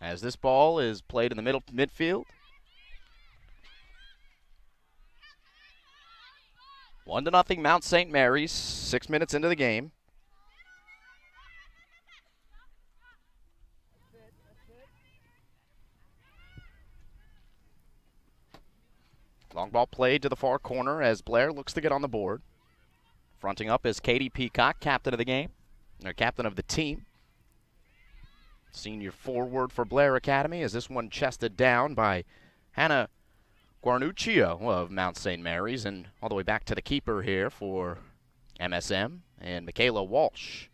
as this ball is played in the middle midfield. 1-0 Mount St. Mary's, 6 minutes into the game. Long ball played to the far corner as Blair looks to get on the board. Fronting up is Katie Peacock, captain of the game, or captain of the team. Senior forward for Blair Academy as this one chested down by Hannah Guarnuccio of Mount St. Mary's, and all the way back to the keeper here for MSM and Michaela Walsh.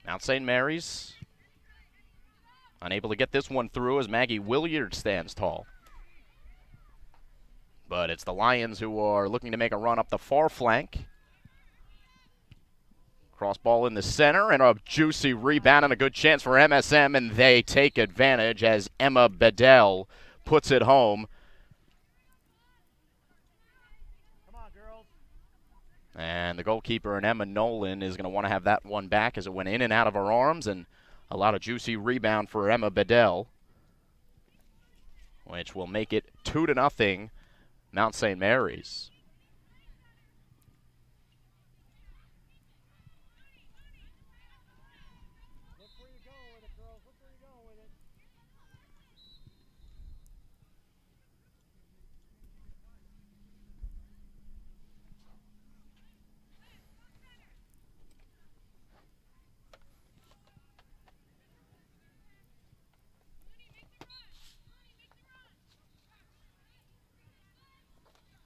Mount St. Mary's unable to get this one through as Maggie Williard stands tall. But it's the Lions who are looking to make a run up the far flank. Cross ball in the center and a juicy rebound and a good chance for MSM, and they take advantage as Emma Bedell puts it home. And the goalkeeper, and Emma Nolan, is going to want to have that one back as it went in and out of her arms, and a lot of juicy rebound for Emma Bedell, which will make it 2-0 Mount St. Mary's.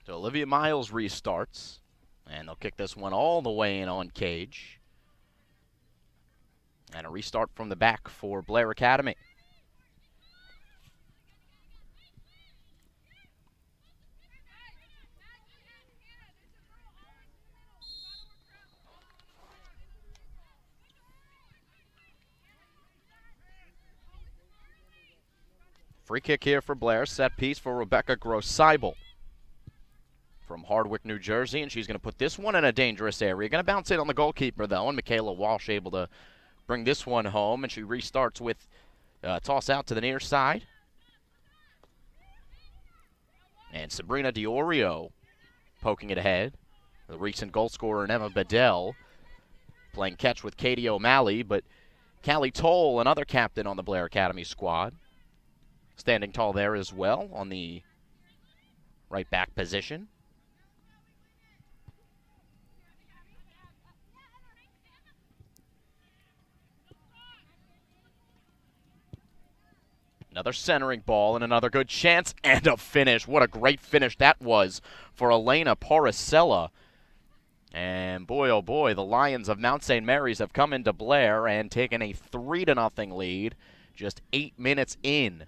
So Olivia Miles restarts, and they'll kick this one all the way in on Cage. And a restart from the back for Blair Academy. Free kick here for Blair, set piece for Rebecca Gross-Seibel from Hardwick, New Jersey, and she's going to put this one in a dangerous area. Going to bounce it on the goalkeeper, though, and Michaela Walsh able to bring this one home, and she restarts with toss out to the near side. And Sabrina Diorio poking it ahead. The recent goal scorer, Emma Bedell, playing catch with Katie O'Malley, but Callie Toll, another captain on the Blair Academy squad, standing tall there as well on the right back position. Another centering ball and another good chance and a finish. What a great finish that was for Elena Poricella. And boy, oh boy, the Lions of Mount St. Mary's have come into Blair and taken a 3-0 lead just 8 minutes in.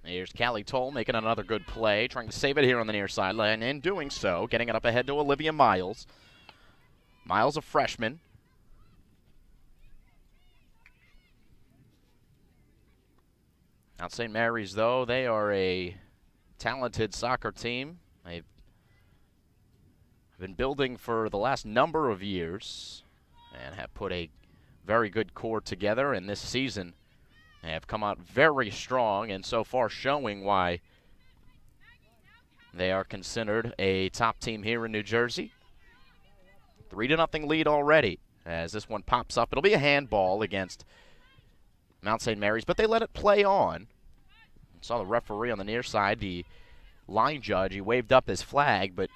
Here's Callie Toll making another good play, trying to save it here on the near sideline, and in doing so, getting it up ahead to Olivia Miles. Miles, a freshman. Mount St. Mary's, though, they are a talented soccer team. They've been building for the last number of years and have put a very good core together, and this season they have come out very strong and so far showing why they are considered a top team here in New Jersey. 3-0 lead already as this one pops up. It'll be a handball against Mount St. Mary's, but they let it play on. Saw the referee on the near side, the line judge, he waved up his flag, but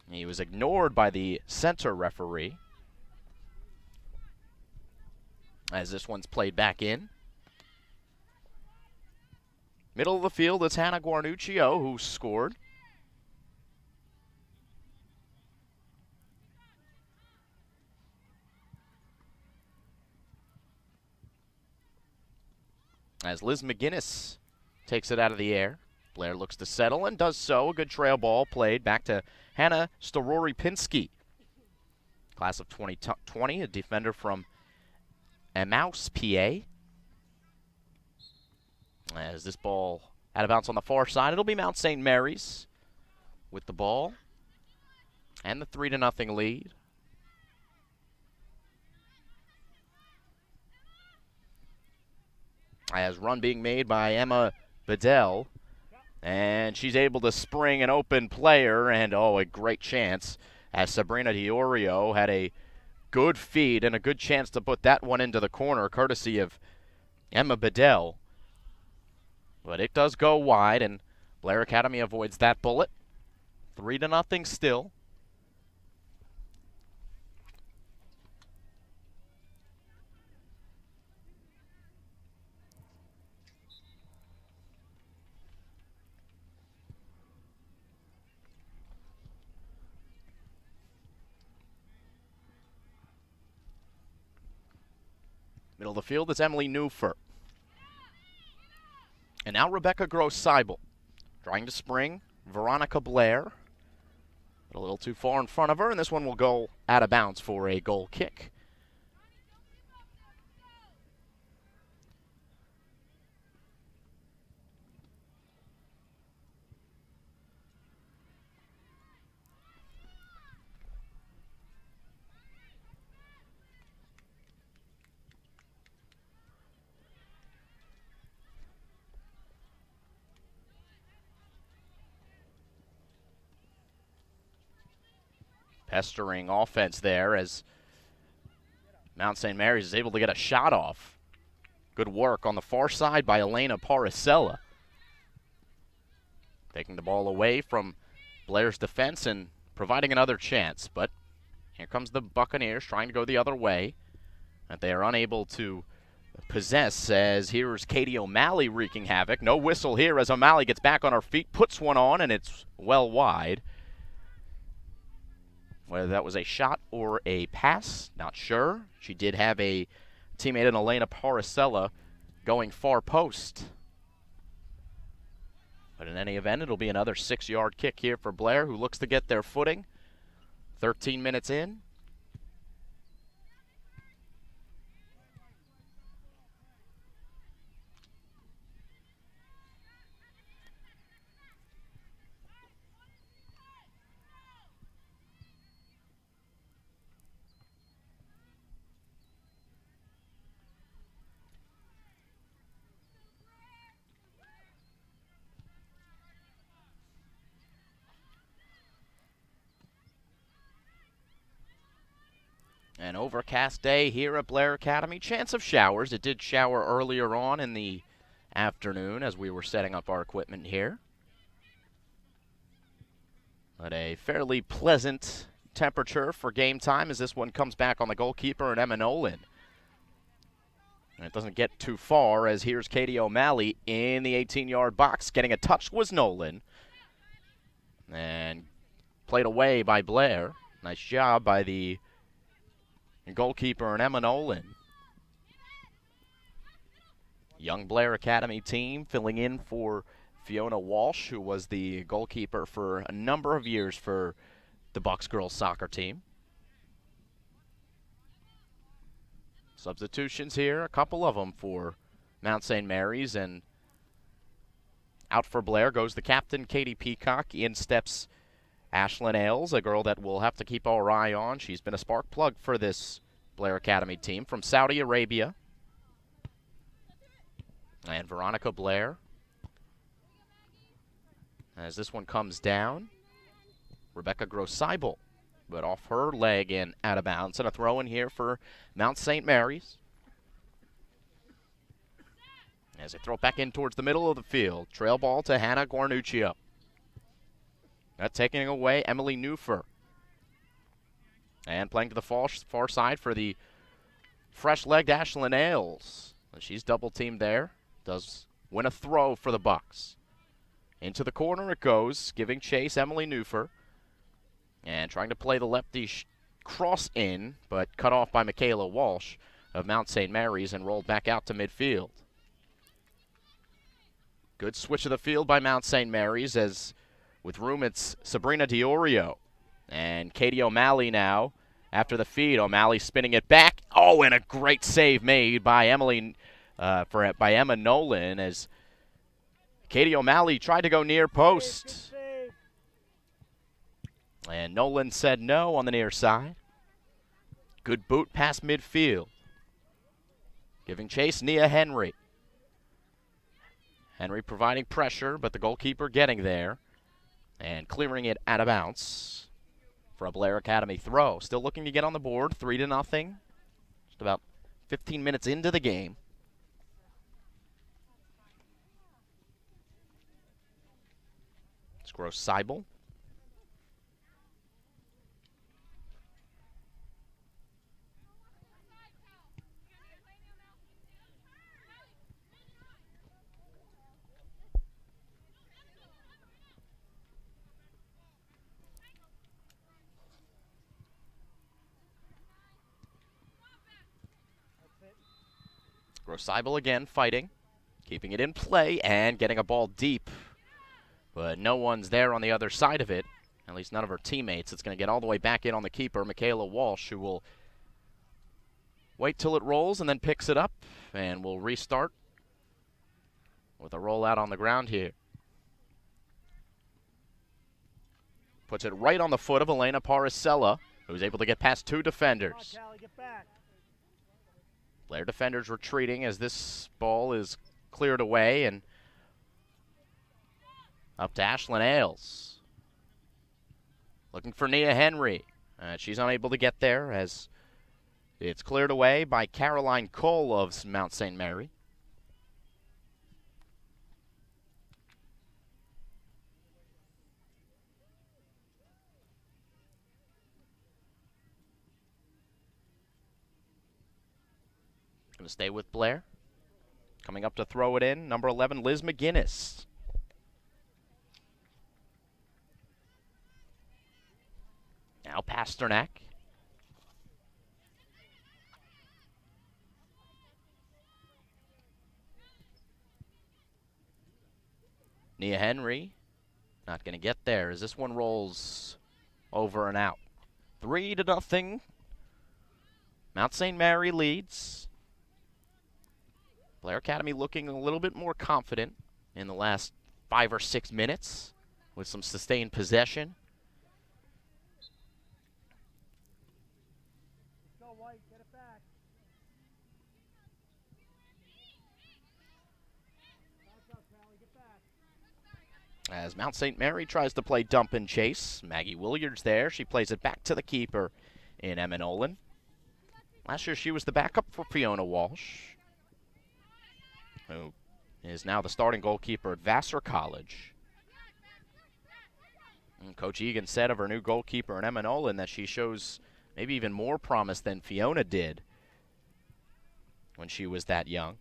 He was ignored by the center referee. As this one's played back in. Middle of the field, it's Hannah Guarnuccio who scored. As Liz McGinnis takes it out of the air. Blair looks to settle and does so. A good trail ball played back to Hannah Storori-Pinsky. Class of 2020, a defender from Emmaus, PA. As this ball out of bounds on the far side, it'll be Mount St. Mary's with the ball and the 3-0 lead. As run being made by Emma Bedell, and she's able to spring an open player, and a great chance as Sabrina Diorio had a good feed and a good chance to put that one into the corner, courtesy of Emma Bedell. But it does go wide, and Blair Academy avoids that bullet. 3-0 still. Middle of the field is Emily Newfer. And now Rebecca Gross-Seibel trying to spring Veronica Blair. A little too far in front of her, and this one will go out of bounds for a goal kick. Pestering offense there as Mount St. Mary's is able to get a shot off. Good work on the far side by Elena Paracella. Taking the ball away from Blair's defense and providing another chance. But here comes the Buccaneers trying to go the other way. And they are unable to possess as here's Katie O'Malley wreaking havoc. No whistle here as O'Malley gets back on her feet, puts one on, and it's well wide. Whether that was a shot or a pass, not sure. She did have a teammate in Elena Paracella going far post. But in any event, it'll be another 6-yard kick here for Blair, who looks to get their footing. 13 minutes in. An overcast day here at Blair Academy. Chance of showers. It did shower earlier on in the afternoon as we were setting up our equipment here. But a fairly pleasant temperature for game time as this one comes back on the goalkeeper and Emma Nolan. And it doesn't get too far as here's Katie O'Malley in the 18-yard box. Getting a touch was Nolan. And played away by Blair. Nice job by the goalkeeper and Emma Nolan. Young Blair Academy team filling in for Fiona Walsh, who was the goalkeeper for a number of years for the Bucks girls soccer team. Substitutions here, a couple of them for Mount St. Mary's, and out for Blair goes the captain, Katie Peacock. In steps Ashlyn Ailes, a girl that we'll have to keep our eye on. She's been a spark plug for this Blair Academy team from Saudi Arabia. And Veronica Blair. As this one comes down, Rebecca Gross-Seibel, but off her leg and out of bounds. And a throw in here for Mount St. Mary's. As they throw it back in towards the middle of the field. Trail ball to Hannah Guarnuccio. That taking away Emily Newfer. And playing to the far side for the fresh-legged Ashlyn Ailes. She's double-teamed there. Does win a throw for the Bucks. Into the corner it goes, giving chase Emily Newfer. And trying to play the lefty cross in, but cut off by Michaela Walsh of Mount St. Mary's and rolled back out to midfield. Good switch of the field by Mount St. Mary's, as with room it's Sabrina Diorio. And Katie O'Malley now after the feed. O'Malley spinning it back. Oh, and a great save made by by Emma Nolan, as Katie O'Malley tried to go near post. And Nolan said no on the near side. Good boot past midfield. Giving chase, Nia Henry. Henry providing pressure, but the goalkeeper getting there and clearing it out of bounds for a Blair Academy throw. Still looking to get on the board, 3-0. Just about 15 minutes into the game. It's Gross Seibel. Seibel again fighting, keeping it in play and getting a ball deep. But no one's there on the other side of it, at least none of her teammates. It's going to get all the way back in on the keeper, Michaela Walsh, who will wait till it rolls and then picks it up, and will restart with a rollout on the ground here. Puts it right on the foot of Elena Paracella, who's able to get past two defenders. Blair defenders retreating as this ball is cleared away, and up to Ashlyn Ailes. Looking for Nia Henry. She's unable to get there as it's cleared away by Caroline Cole of Mount St. Mary. Going to stay with Blair. Coming up to throw it in, number 11, Liz McGinnis. Now Pasternak. Nia Henry, not going to get there as this one rolls over and out. 3-0. Mount St. Mary leads. Blair Academy looking a little bit more confident in the last 5 or 6 minutes with some sustained possession. Go White, get it back. As Mount St. Mary tries to play dump and chase, Maggie Williards there. She plays it back to the keeper in Emma Nolan. Last year she was the backup for Fiona Walsh, who is now the starting goalkeeper at Vassar College. And Coach Egan said of her new goalkeeper in Emma Nolan that she shows maybe even more promise than Fiona did when she was that young.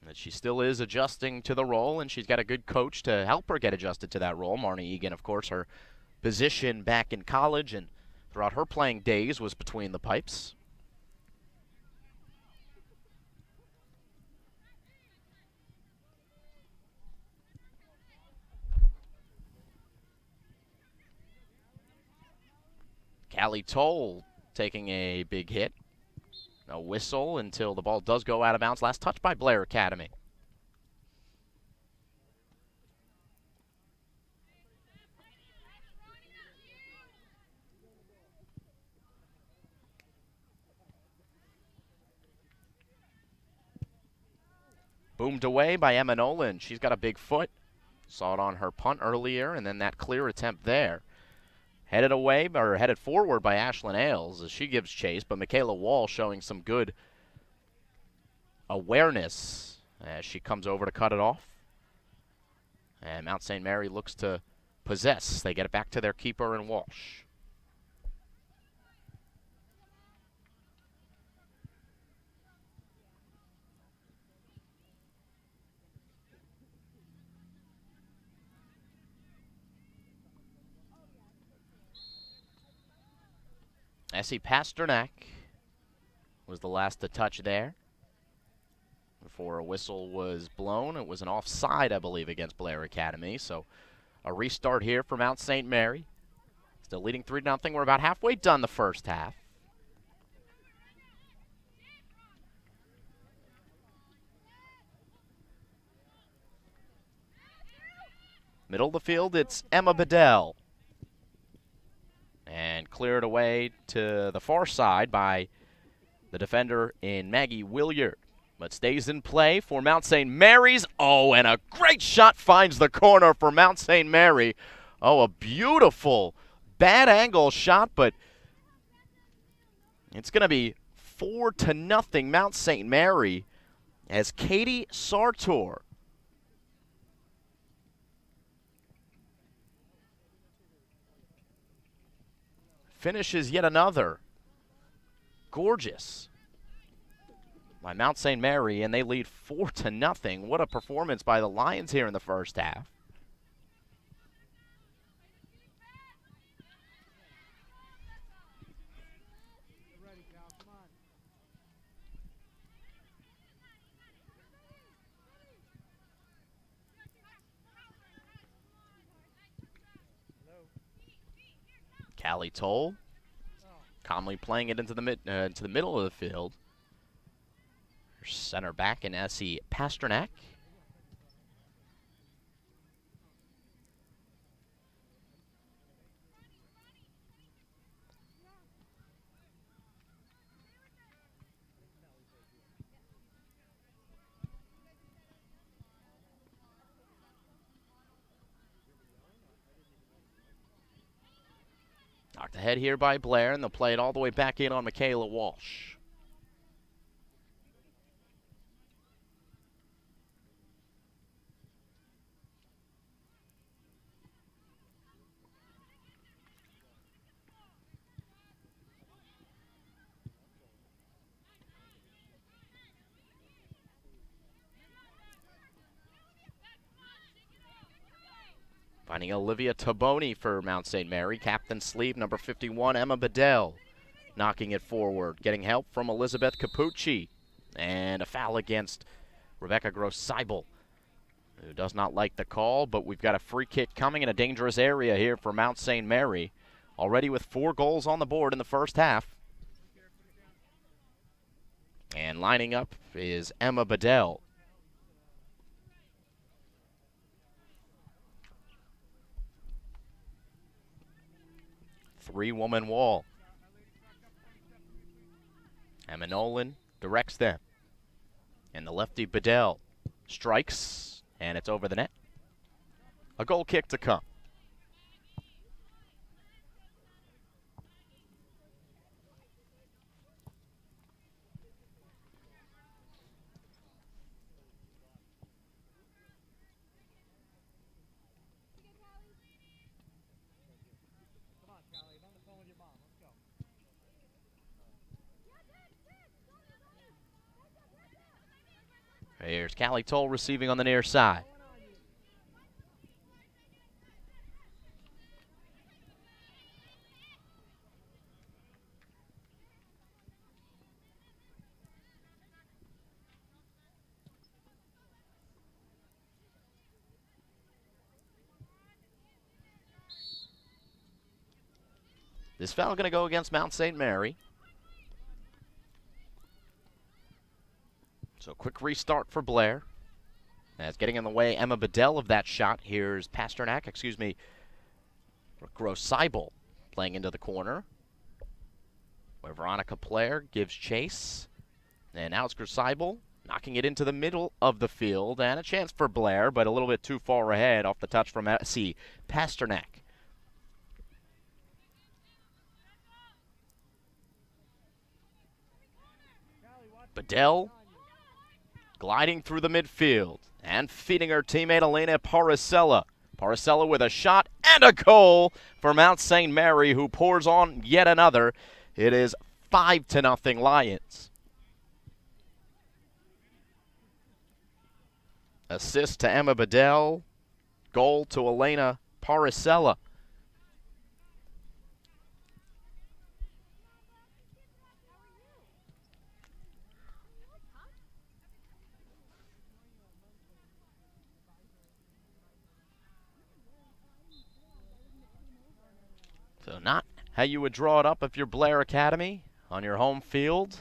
That she still is adjusting to the role, and she's got a good coach to help her get adjusted to that role. Marnie Egan, of course, her position back in college and throughout her playing days was between the pipes. Callie Toll taking a big hit. No whistle until the ball does go out of bounds. Last touch by Blair Academy. Boomed away by Emma Nolan. She's got a big foot. Saw it on her punt earlier, and then that clear attempt there. Headed away, or headed forward by Ashlyn Ailes as she gives chase, but Michaela Wall showing some good awareness as she comes over to cut it off. And Mount St. Mary looks to possess. They get it back to their keeper in Walsh. Essie Pasternak was the last to touch there. Before a whistle was blown, it was an offside, I believe, against Blair Academy. So a restart here for Mount St. Mary. Still leading 3-0. We're about halfway done the first half. Middle of the field, it's Emma Bedell. And cleared away to the far side by the defender in Maggie Williard. But stays in play for Mount St. Mary's. Oh, and a great shot finds the corner for Mount St. Mary. Oh, a beautiful bad angle shot, but it's going to be 4-0 Mount St. Mary as Katie Sartor finishes yet another gorgeous by Mount St. Mary, and they lead 4-0. What a performance by the Lions here in the first half. Callie Toll calmly playing it into the middle of the field. Her center back in Essie Pasternak. Knocked ahead here by Blair, and they'll play it all the way back in on Michaela Walsh. Finding Olivia Taboni for Mount St. Mary. Captain sleeve, number 51, Emma Bedell. Knocking it forward. Getting help from Elizabeth Capucci. And a foul against Rebecca Gross-Seibel, who does not like the call, but we've got a free kick coming in a dangerous area here for Mount St. Mary. Already with 4 goals on the board in the first half. And lining up is Emma Bedell. Three-woman wall. Emma Nolan directs them. And the lefty Bedell strikes, and it's over the net. A goal kick to come. Here's Callie Toll receiving on the near side. This foul going to go against Mount St. Mary. So quick restart for Blair. That's getting in the way, Emma Bedell, of that shot. Here's Gross-Seibel playing into the corner, where Veronica Blair gives chase. And now it's Gross-Seibel knocking it into the middle of the field. And a chance for Blair, but a little bit too far ahead off the touch from Essie Pasternak. Bedell gliding through the midfield and feeding her teammate Elena Paracella. Paracella with a shot and a goal for Mount St. Mary, who pours on yet another. It is 5-0 Lions. Assist to Emma Bedell. Goal to Elena Paracella. So not how you would draw it up if you're Blair Academy on your home field.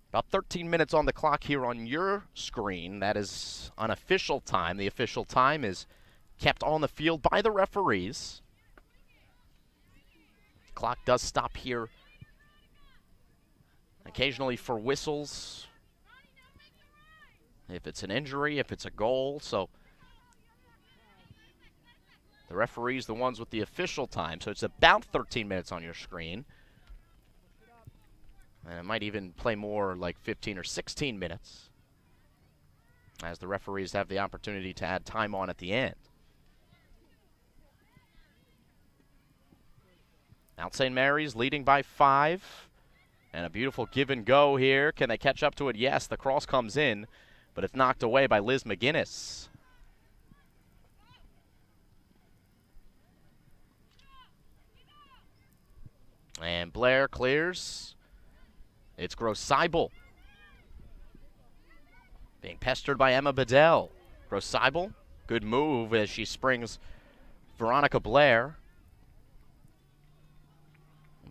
About 13 minutes on the clock here on your screen. That is unofficial time. The official time is kept on the field by the referees. Clock does stop here occasionally for whistles. If it's an injury, if it's a goal. So the referees, the ones with the official time. So it's about 13 minutes on your screen. And it might even play more like 15 or 16 minutes as the referees have the opportunity to add time on at the end. Mount St. Mary's leading by 5. And a beautiful give and go here. Can they catch up to it? Yes, the cross comes in, but it's knocked away by Liz McGinnis. And Blair clears. It's Gross-Seibel being pestered by Emma Bedell. Gross-Seibel, good move as she springs Veronica Blair.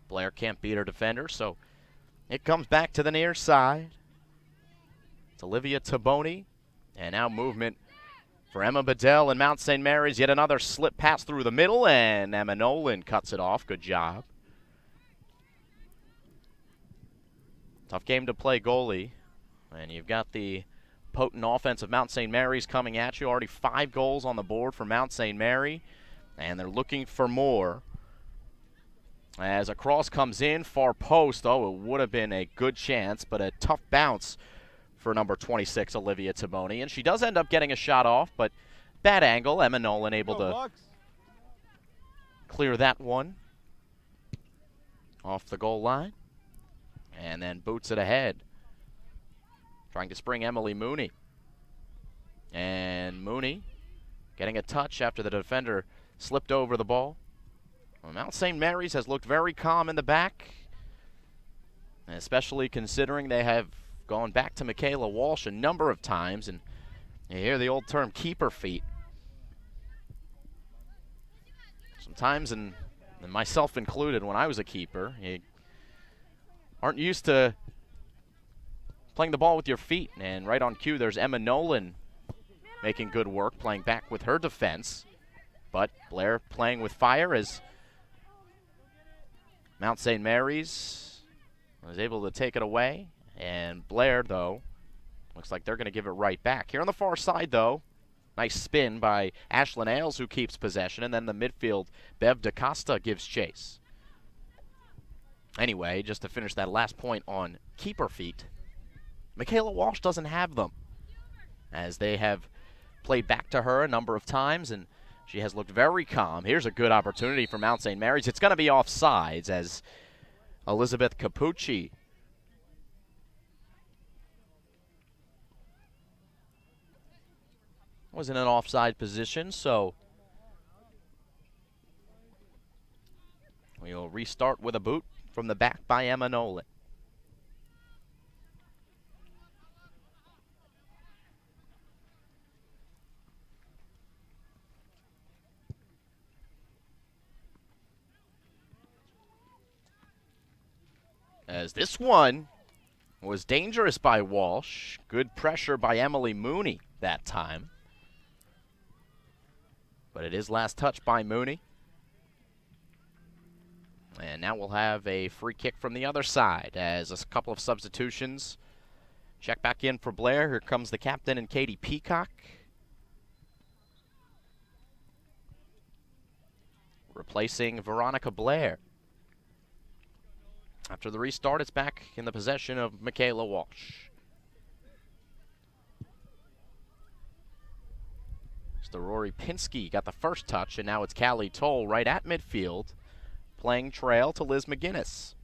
Blair can't beat her defender, so it comes back to the near side. It's Olivia Taboni, and now movement for Emma Bedell and Mount St. Mary's. Yet another slip pass through the middle, and Emma Nolan cuts it off. Good job. Tough game to play goalie. And you've got the potent offense of Mount St. Mary's coming at you. Already 5 goals on the board for Mount St. Mary. And they're looking for more. As a cross comes in, far post. Oh, it would have been a good chance, but a tough bounce for number 26, Olivia Taboni. And she does end up getting a shot off, but bad angle. Emma Nolan able to clear that one off the goal line. And then boots it ahead. Trying to spring Emily Mooney. And Mooney getting a touch after the defender slipped over the ball. Well, Mount St. Mary's has looked very calm in the back, especially considering they have gone back to Michaela Walsh a number of times. And you hear the old term keeper feet. Sometimes, and myself included, when I was a keeper, you aren't used to playing the ball with your feet. And right on cue, there's Emma Nolan making good work, playing back with her defense. But Blair playing with fire as Mount St. Mary's was able to take it away. And Blair, though, looks like they're going to give it right back. Here on the far side, though, nice spin by Ashlyn Ailes, who keeps possession. And then the midfield, Bev DaCosta gives chase. Anyway, just to finish that last point on keeper feet, Michaela Walsh doesn't have them, as they have played back to her a number of times, and she has looked very calm. Here's a good opportunity for Mount St. Mary's. It's going to be offsides as Elizabeth Capucci was in an offside position, so we'll restart with a boot from the back by Emma Nolan. As this one was dangerous by Walsh. Good pressure by Emily Mooney that time. But it is last touch by Mooney. And now we'll have a free kick from the other side as a couple of substitutions. Check back in for Blair. Here comes the captain and Katie Peacock. Replacing Veronica Blair. After the restart, it's back in the possession of Michaela Walsh. So Rory Pinsky got the first touch, and now it's Callie Toll right at midfield, playing trail to Liz McGinnis.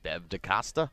Bev DaCosta.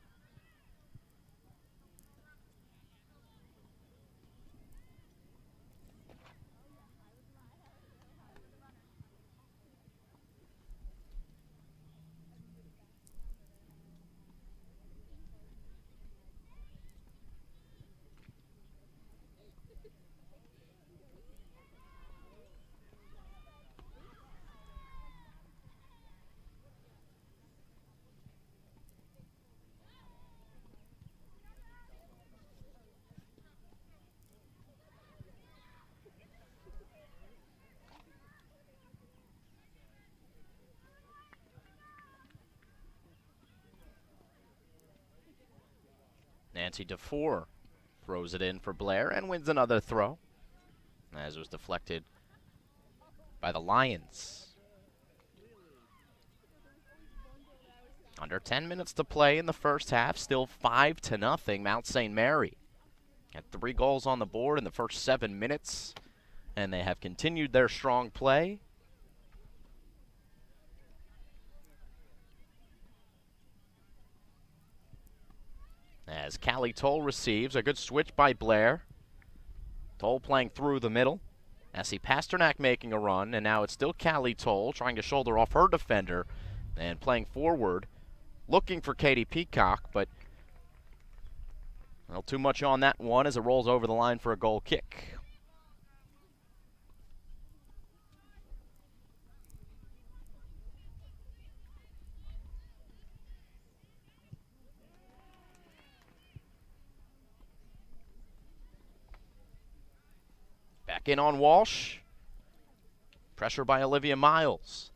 Nancy DeFore throws it in for Blair and wins another throw, as it was deflected by the Lions. Under 10 minutes to play in the first half, still 5-0 Mount St. Mary. Had 3 goals on the board in the first 7 minutes, and they have continued their strong play. As Callie Toll receives, a good switch by Blair. Toll playing through the middle. Essie Pasternak making a run, and now it's still Callie Toll trying to shoulder off her defender and playing forward, looking for Katie Peacock, but a little too much on that one as it rolls over the line for a goal kick. Back in on Walsh. Pressure by Olivia Miles,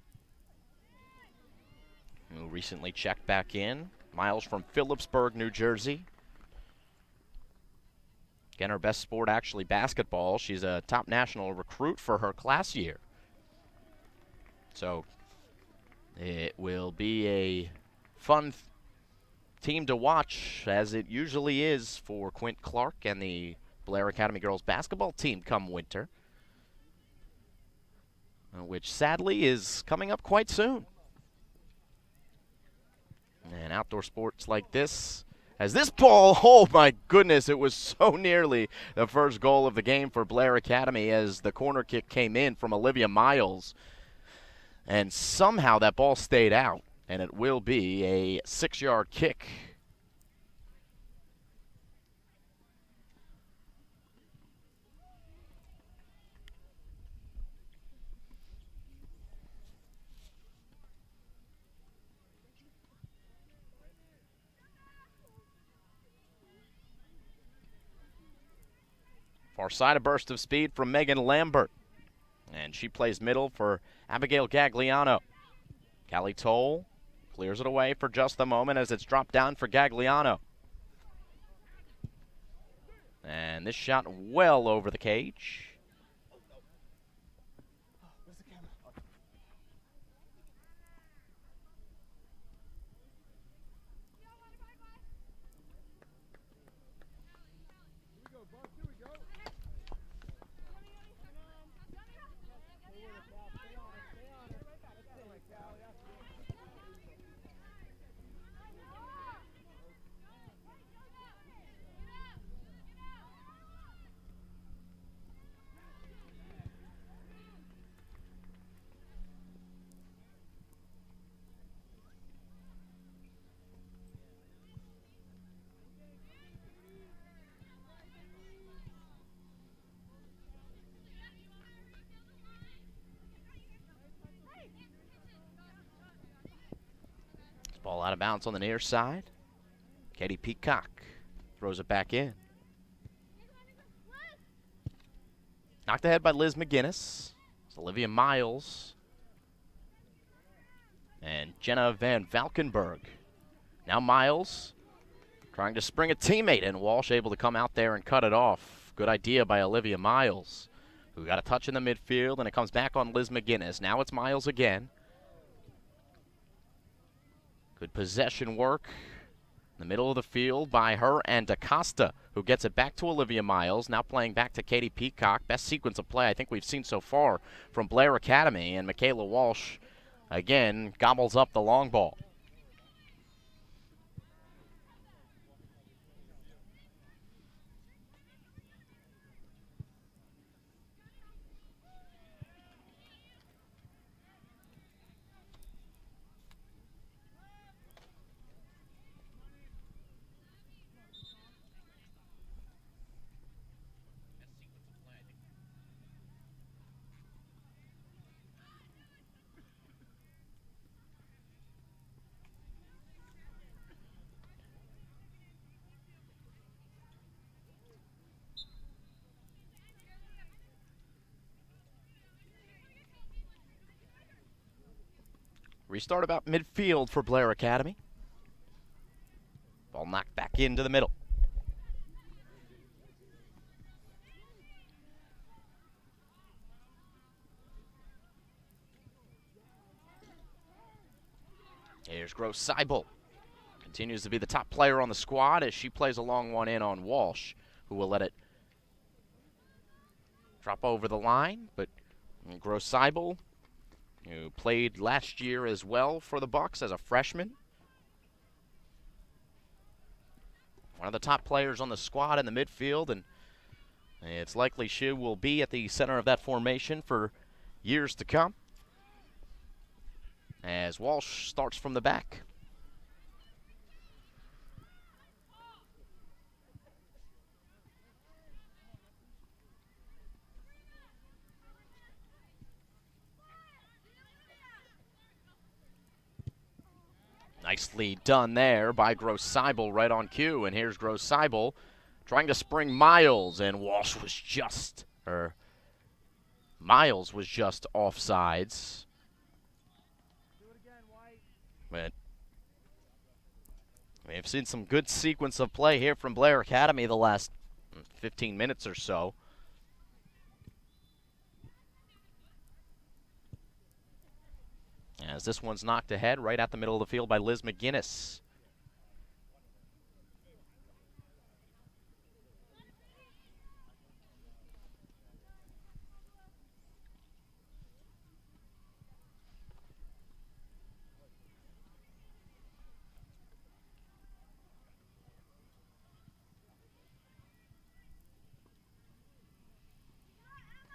who recently checked back in. Miles from Phillipsburg, New Jersey. Again, her best sport actually basketball. She's a top national recruit for her class year. So it will be a fun team to watch, as it usually is for Quint Clark and the Blair Academy girls basketball team come winter, which sadly is coming up quite soon. And outdoor sports like this, as this ball, oh my goodness, it was so nearly the first goal of the game for Blair Academy as the corner kick came in from Olivia Miles. And somehow that ball stayed out, and it will be a 6-yard kick. Far side, a burst of speed from Megan Lambert. And she plays middle for Abigail Gagliano. Callie Toll clears it away for just the moment as it's dropped down for Gagliano. And this shot well over the cage. Ball out of bounds on the near side. Katie Peacock throws it back in. Knocked ahead by Liz McGinnis. It's Olivia Miles and Jenna Van Valkenburg. Now Miles trying to spring a teammate, and Walsh able to come out there and cut it off. Good idea by Olivia Miles, who got a touch in the midfield, and it comes back on Liz McGinnis. Now it's Miles again. Good possession work in the middle of the field by her and DaCosta, who gets it back to Olivia Miles. Now playing back to Katie Peacock. Best sequence of play I think we've seen so far from Blair Academy. And Michaela Walsh, again, gobbles up the long ball. Restart about midfield for Blair Academy. Ball knocked back into the middle. Here's Gross Seibel. Continues to be the top player on the squad as she plays a long one in on Walsh, who will let it drop over the line. But Gross Seibel, who played last year as well for the Bucks as a freshman, one of the top players on the squad in the midfield, and it's likely she will be at the center of that formation for years to come as Walsh starts from the back. Nicely done there by Gross Seibel right on cue, and here's Gross Seibel trying to spring Miles, and Walsh was just, or Miles was just offsides. But we have seen some good sequence of play here from Blair Academy the last 15 minutes or so. As this one's knocked ahead right at the middle of the field by Liz McGinnis.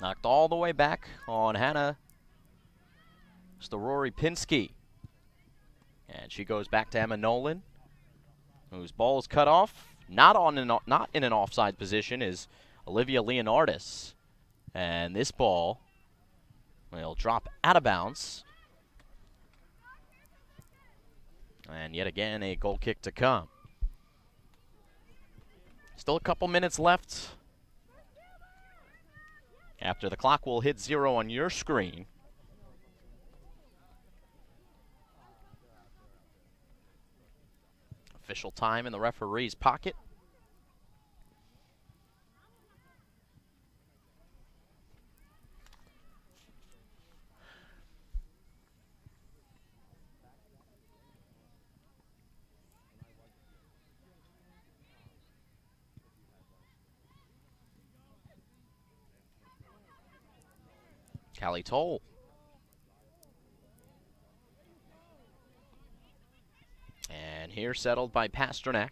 Knocked all the way back on Hannah Rory Pinsky. And she goes back to Emma Nolan, whose ball is cut off. Not in an offside position is Olivia Leonardis. And this ball will drop out of bounds. And yet again, a goal kick to come. Still a couple minutes left after the clock will hit 0 on your screen. Official time in the referee's pocket. Callie Toll. And here settled by Pasternak.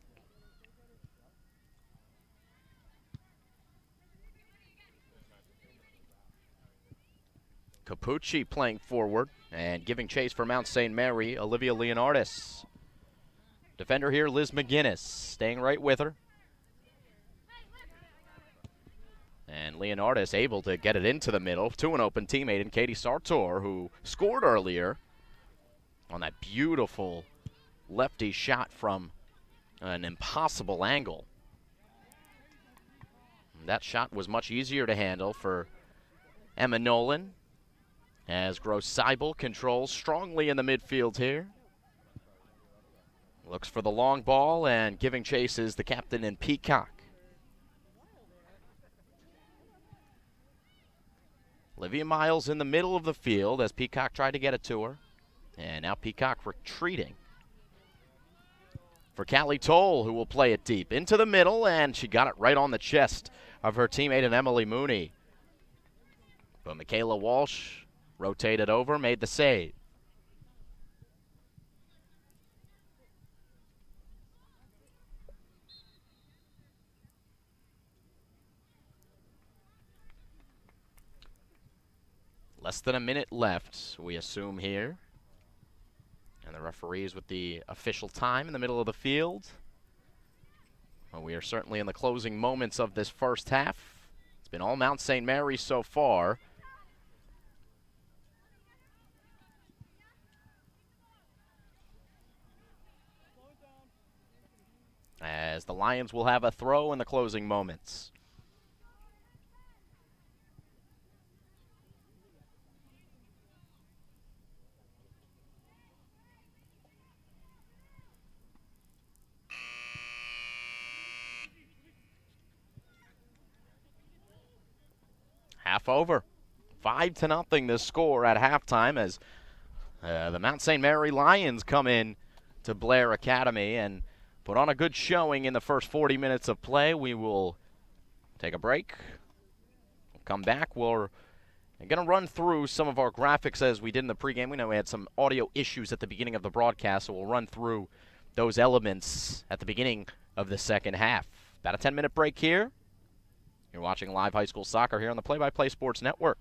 Capucci playing forward and giving chase for Mount St. Mary, Olivia Leonardis. Defender here, Liz McGinnis, staying right with her. And Leonardis able to get it into the middle to an open teammate in Katie Sartor, who scored earlier on that beautiful lefty shot from an impossible angle. That shot was much easier to handle for Emma Nolan, as Gross Seibel controls strongly in the midfield here. Looks for the long ball, and giving chase is the captain in Peacock. Olivia Miles in the middle of the field as Peacock tried to get it to her. And now Peacock retreating for Callie Toll, who will play it deep into the middle, and she got it right on the chest of her teammate and Emily Mooney. But Michaela Walsh rotated over, made the save. Less than a minute left, we assume here. And the referees with the official time in the middle of the field. Well, we are certainly in the closing moments of this first half. It's been all Mount St. Mary so far. As the Lions will have a throw in the closing moments. Half over. 5-0 the score at halftime as The Mount St. Mary Lions come in to Blair Academy and put on a good showing in the first 40 minutes of play. We will take a break. We'll come back. We're going to run through some of our graphics as we did in the pregame. We know we had some audio issues at the beginning of the broadcast, so we'll run through those elements at the beginning of the second half. About a 10-minute break here. You're watching live high school soccer here on the Play-by-Play Sports Network.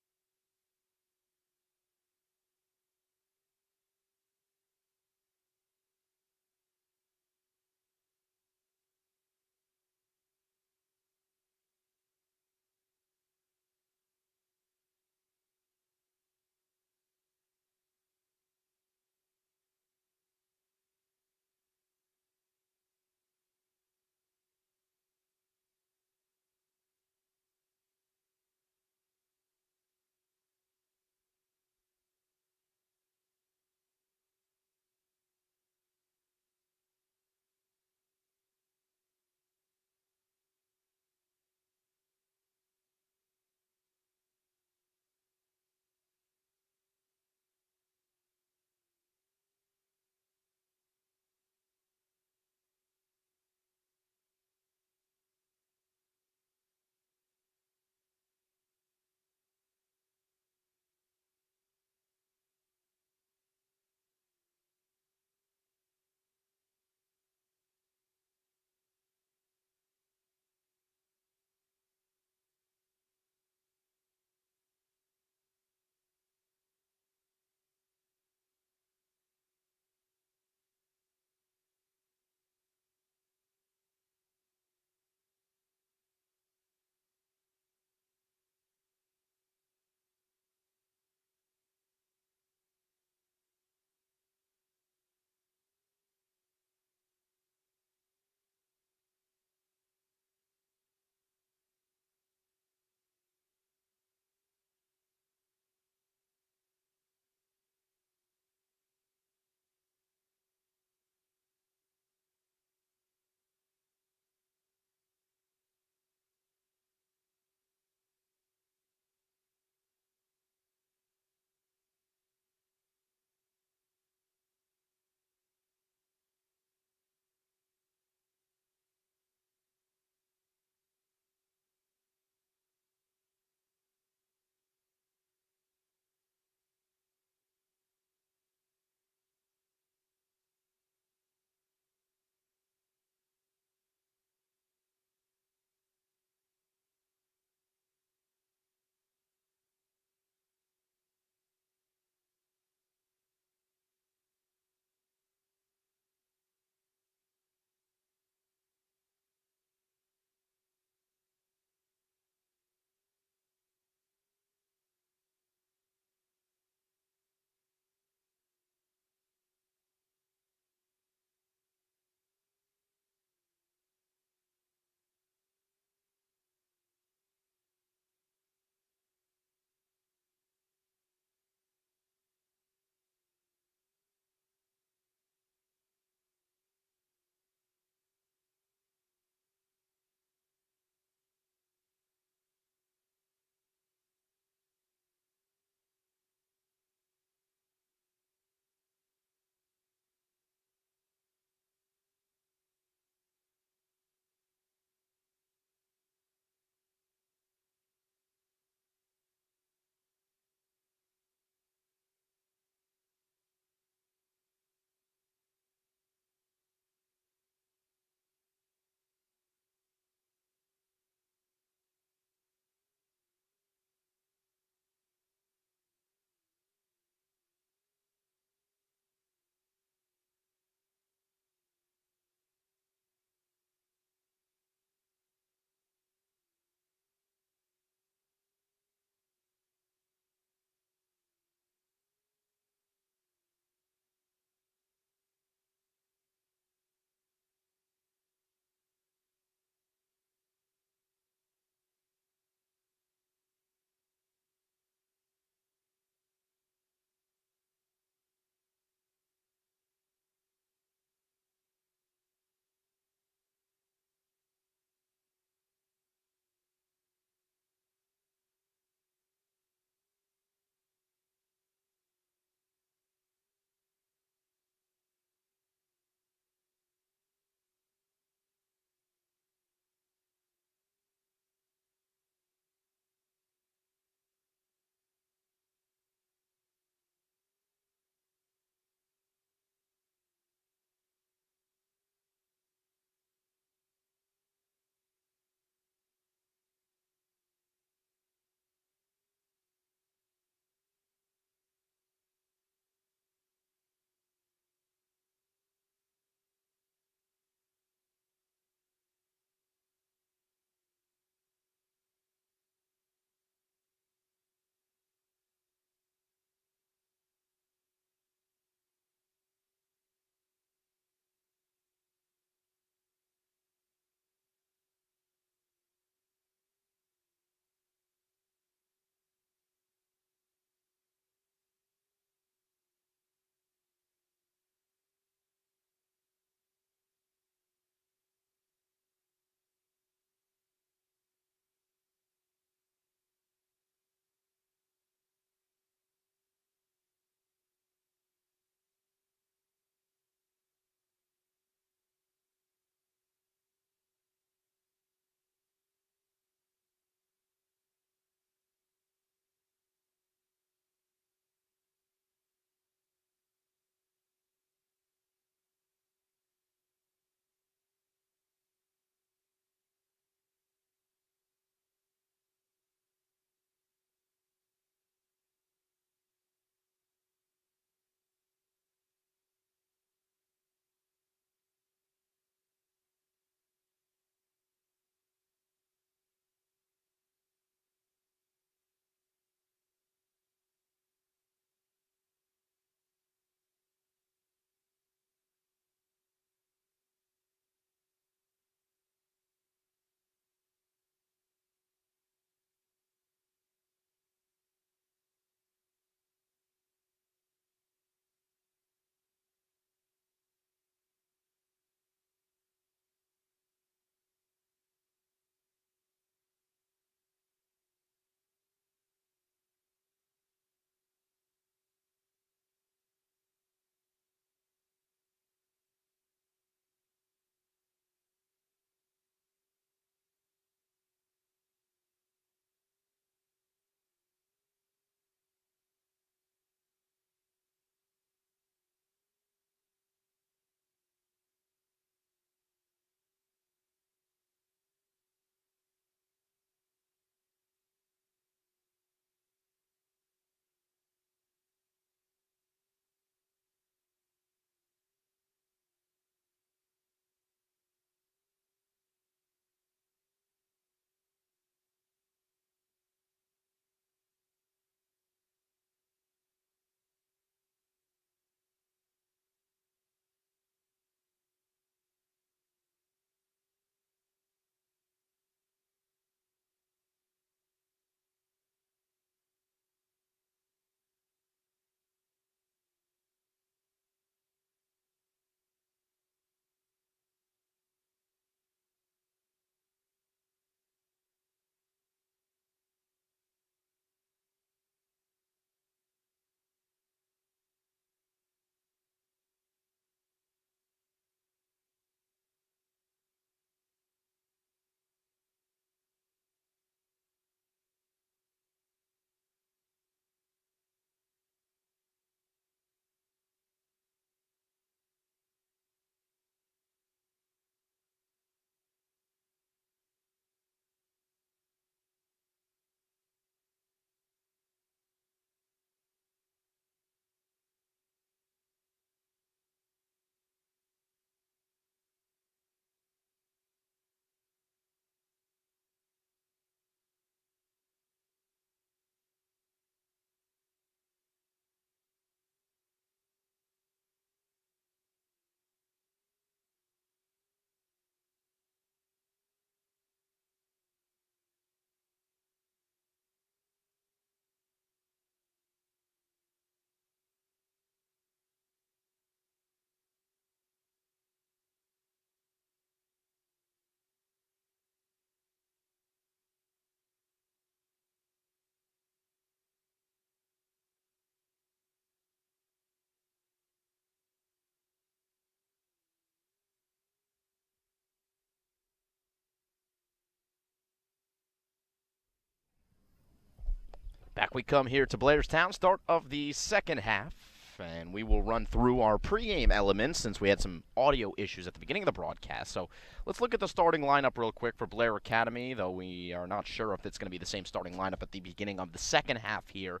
Back we come here to Blairstown, start of the second half, and we will run through our pregame elements since we had some audio issues at the beginning of the broadcast. So let's look at the starting lineup real quick for Blair Academy, though we are not sure if it's going to be the same starting lineup at the beginning of the second half here.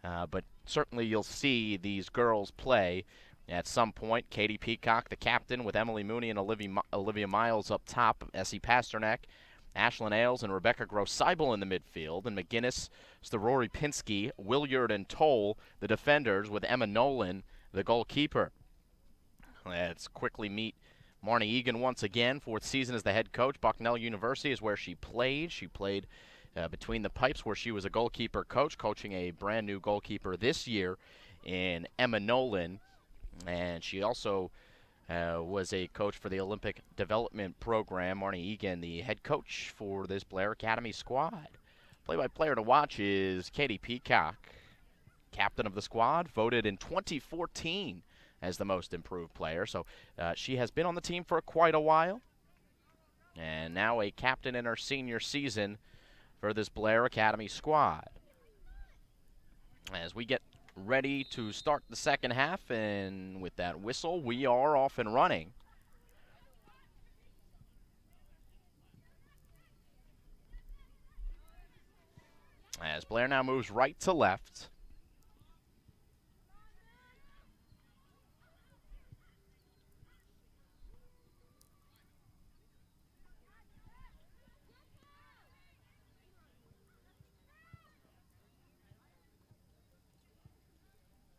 But certainly you'll see these girls play at some point. Katie Peacock, the captain, with Emily Mooney and Olivia Miles up top, Essie Pasternak, Ashlyn Ailes and Rebecca Gross-Seibel in the midfield, and McGinnis, Rory Pinsky, Williard, and Toll, the defenders, with Emma Nolan, the goalkeeper. Let's quickly meet Marnie Egan once again, fourth season as the head coach. Bucknell University is where she played. She played between the pipes, where she was a goalkeeper coach, coaching a brand new goalkeeper this year in Emma Nolan. And she also was a coach for the Olympic Development Program. Marnie Egan, the head coach for this Blair Academy squad. Play-by-player to watch is Katie Peacock, captain of the squad, voted in 2014 as the most improved player. So she has been on the team for quite a while, and now a captain in her senior season for this Blair Academy squad. As we get ready to start the second half, and with that whistle, we are off and running. As Blair now moves right to left.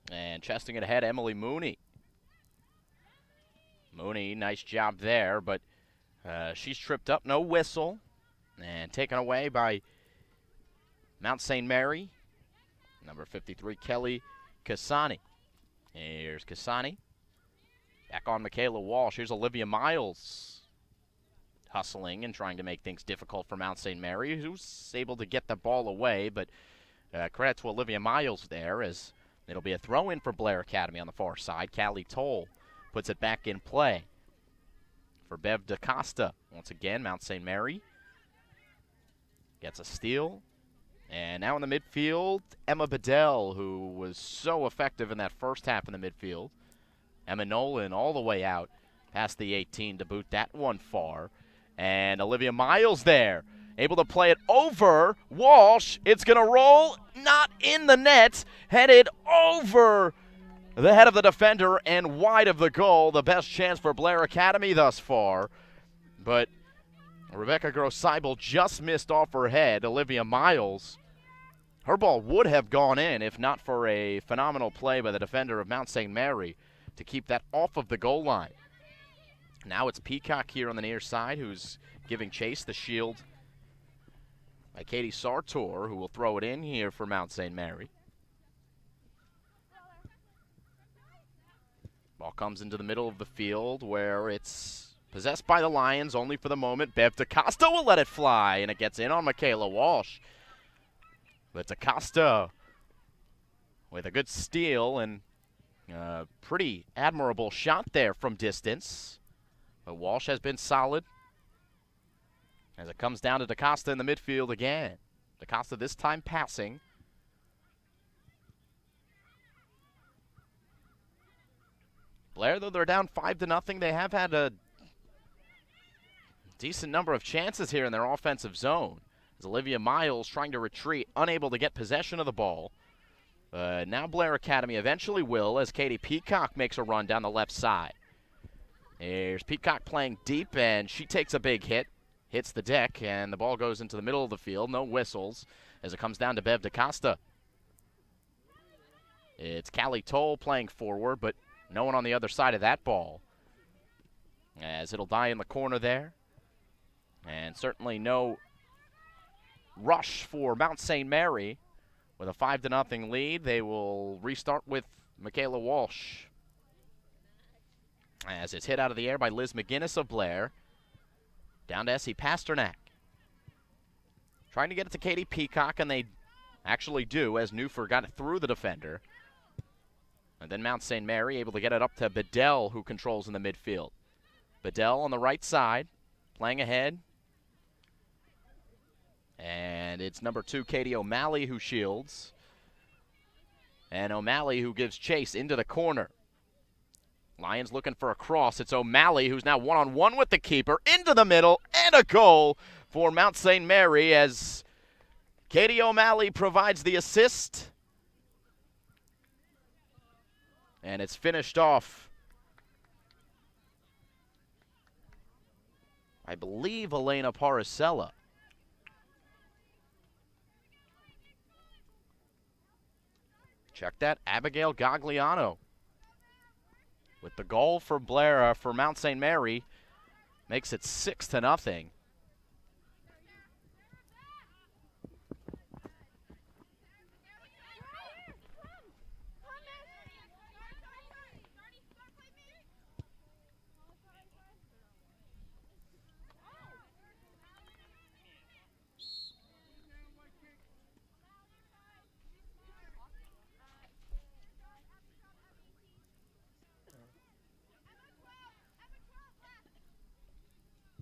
And chesting it ahead, Emily Mooney. Mooney, nice job there, but she's tripped up, no whistle. And taken away by Mount St. Mary, number 53, Kelly Cassani. Here's Cassani. Back on Michaela Walsh. Here's Olivia Miles, hustling and trying to make things difficult for Mount St. Mary, who's able to get the ball away, but credit to Olivia Miles there, as it'll be a throw-in for Blair Academy on the far side. Callie Toll puts it back in play for Bev DaCosta. Once again, Mount St. Mary gets a steal. And now in the midfield, Emma Bedell, who was so effective in that first half in the midfield. Emma Nolan all the way out past the 18 to boot that one far. And Olivia Miles there, able to play it over Walsh. It's going to roll, not in the net, headed over the head of the defender and wide of the goal. The best chance for Blair Academy thus far. But Rebecca Gross-Seibel just missed off her head. Olivia Miles, her ball would have gone in if not for a phenomenal play by the defender of Mount St. Mary to keep that off of the goal line. Now it's Peacock here on the near side, who's giving chase. The shield by Katie Sartor, who will throw it in here for Mount St. Mary. Ball comes into the middle of the field, where it's possessed by the Lions, only for the moment. Bev DaCosta will let it fly, and it gets in on Michaela Walsh. But DaCosta with a good steal and a pretty admirable shot there from distance. But Walsh has been solid as it comes down to DaCosta in the midfield again. DaCosta this time passing. Blair, though they're down 5-0, they have had a decent number of chances here in their offensive zone. As Olivia Miles trying to retreat, unable to get possession of the ball. Now Blair Academy eventually will, as Katie Peacock makes a run down the left side. Here's Peacock playing deep, and she takes a big hit. Hits the deck, and the ball goes into the middle of the field. No whistles as it comes down to Bev DaCosta. It's Callie Toll playing forward, but no one on the other side of that ball, as it'll die in the corner there. And certainly no rush for Mount St. Mary. With a 5-0 lead, they will restart with Michaela Walsh, as it's hit out of the air by Liz McGinnis of Blair. Down to Essie Pasternak. Trying to get it to Katie Peacock, and they actually do, as Newford got it through the defender. And then Mount St. Mary able to get it up to Bedell, who controls in the midfield. Bedell on the right side, playing ahead. And And it's number 2, Katie O'Malley, who shields. And O'Malley who gives chase into the corner. Lions looking for a cross. It's O'Malley who's now one-on-one with the keeper. Into the middle, and a goal for Mount St. Mary as Katie O'Malley provides the assist. And it's finished off, I believe, Elena Paracella. Check that, Abigail Gagliano with the goal for Blair for Mount St. Mary, makes it 6-0.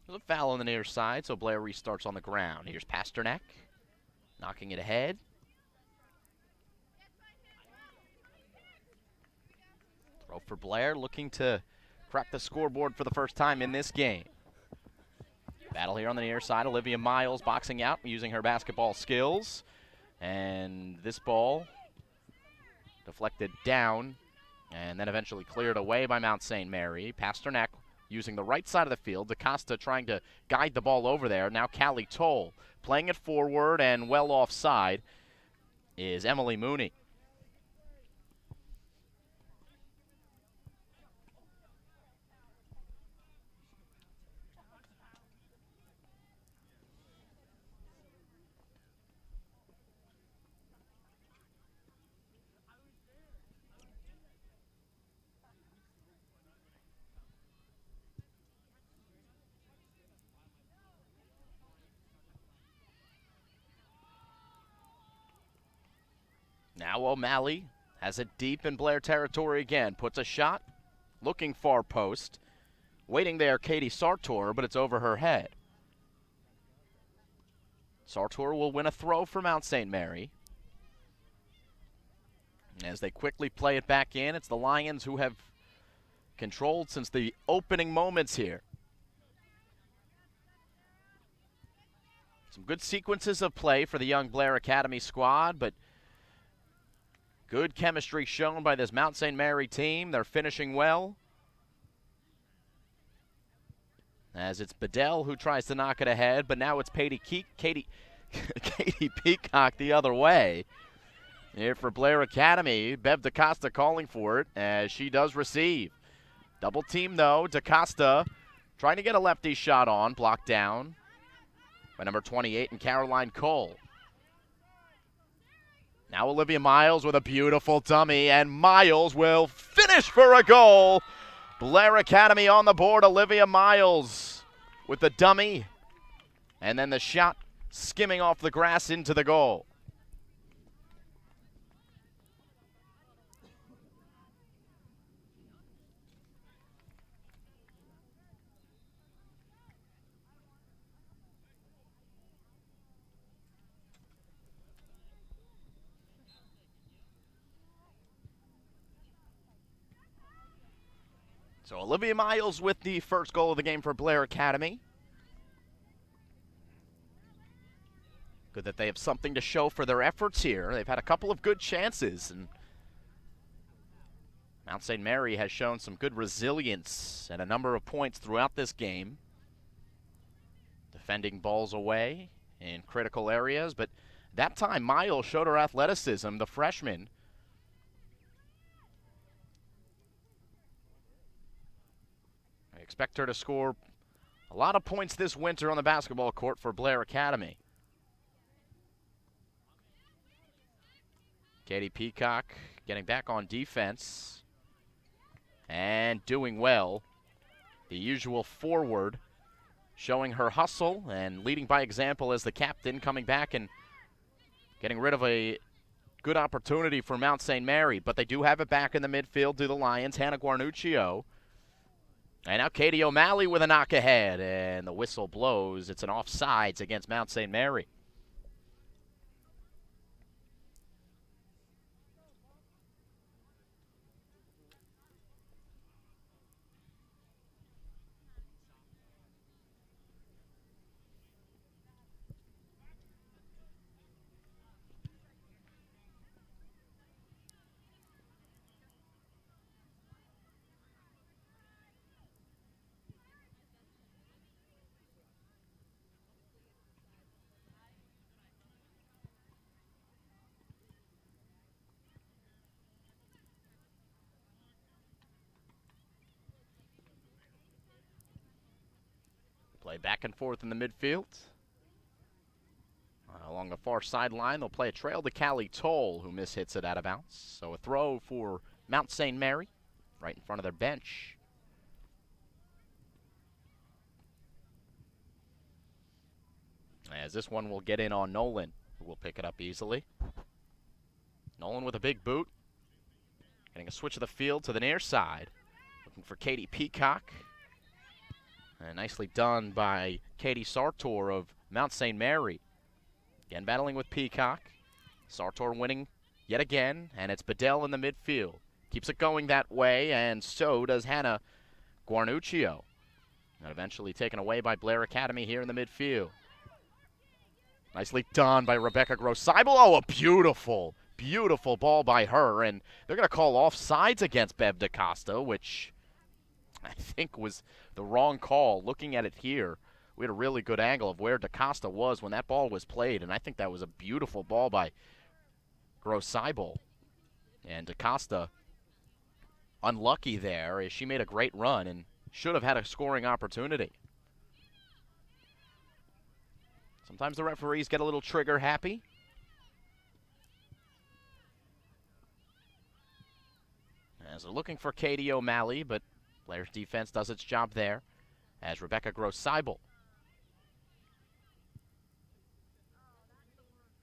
There's a foul on the near side, so Blair restarts on the ground. Here's Pasternak, knocking it ahead. Throw for Blair, looking to crack the scoreboard for the first time in this game. Battle here on the near side. Olivia Miles boxing out, using her basketball skills. And this ball deflected down and then eventually cleared away by Mount St. Mary. Pasternak using the right side of the field. DaCosta trying to guide the ball over there. Now Callie Toll playing it forward, and well offside is Emily Mooney. Now O'Malley has it deep in Blair territory again. Puts a shot, looking far post. Waiting there, Katie Sartor, but it's over her head. Sartor will win a throw for Mount St. Mary. As they quickly play it back in, it's the Lions who have controlled since the opening moments here. Some good sequences of play for the young Blair Academy squad, but good chemistry shown by this Mount St. Mary team. They're finishing well. As it's Bedell who tries to knock it ahead, but now it's Katie Peacock the other way. Here for Blair Academy, Bev DaCosta calling for it as she does receive. Double team though, DaCosta trying to get a lefty shot on, blocked down by number 28 and Caroline Cole. Now Olivia Miles with a beautiful dummy, and Miles will finish for a goal. Blair Academy on the board. Olivia Miles with the dummy, and then the shot skimming off the grass into the goal. So Olivia Miles with the first goal of the game for Blair Academy. Good that they have something to show for their efforts here. They've had a couple of good chances, and Mount St. Mary has shown some good resilience and a number of points throughout this game. Defending balls away in critical areas, but that time Miles showed her athleticism, the freshman. I expect her to score a lot of points this winter on the basketball court for Blair Academy. Katie Peacock getting back on defense and doing well. The usual forward showing her hustle and leading by example as the captain, coming back and getting rid of a good opportunity for Mount St. Mary. But they do have it back in the midfield to the Lions. Hannah Guarnuccio. And now Katie O'Malley with a knock ahead, and the whistle blows. It's an offsides against Mount St. Mary. Play back and forth in the midfield. Along the far sideline, they'll play a trail to Callie Toll, who mishits it out of bounds. So a throw for Mount St. Mary, right in front of their bench. As this one will get in on Nolan, who will pick it up easily. Nolan with a big boot. Getting a switch of the field to the near side. Looking for Katie Peacock. And nicely done by Katie Sartor of Mount St. Mary. Again, battling with Peacock. Sartor winning yet again, and it's Bedell in the midfield. Keeps it going that way, and so does Hannah Guarnuccio. And eventually taken away by Blair Academy here in the midfield. Nicely done by Rebecca Gross-Seibel. Oh, a beautiful, beautiful ball by her, and they're going to call offsides against Bev DaCosta, which I think was the wrong call. Looking at it here, we had a really good angle of where DaCosta was when that ball was played, and I think that was a beautiful ball by Gross-Seibel. And DaCosta unlucky there as she made a great run and should have had a scoring opportunity. Sometimes the referees get a little trigger happy. As they're looking for Katie O'Malley, but Blair's defense does its job there as Rebecca Gross-Seibel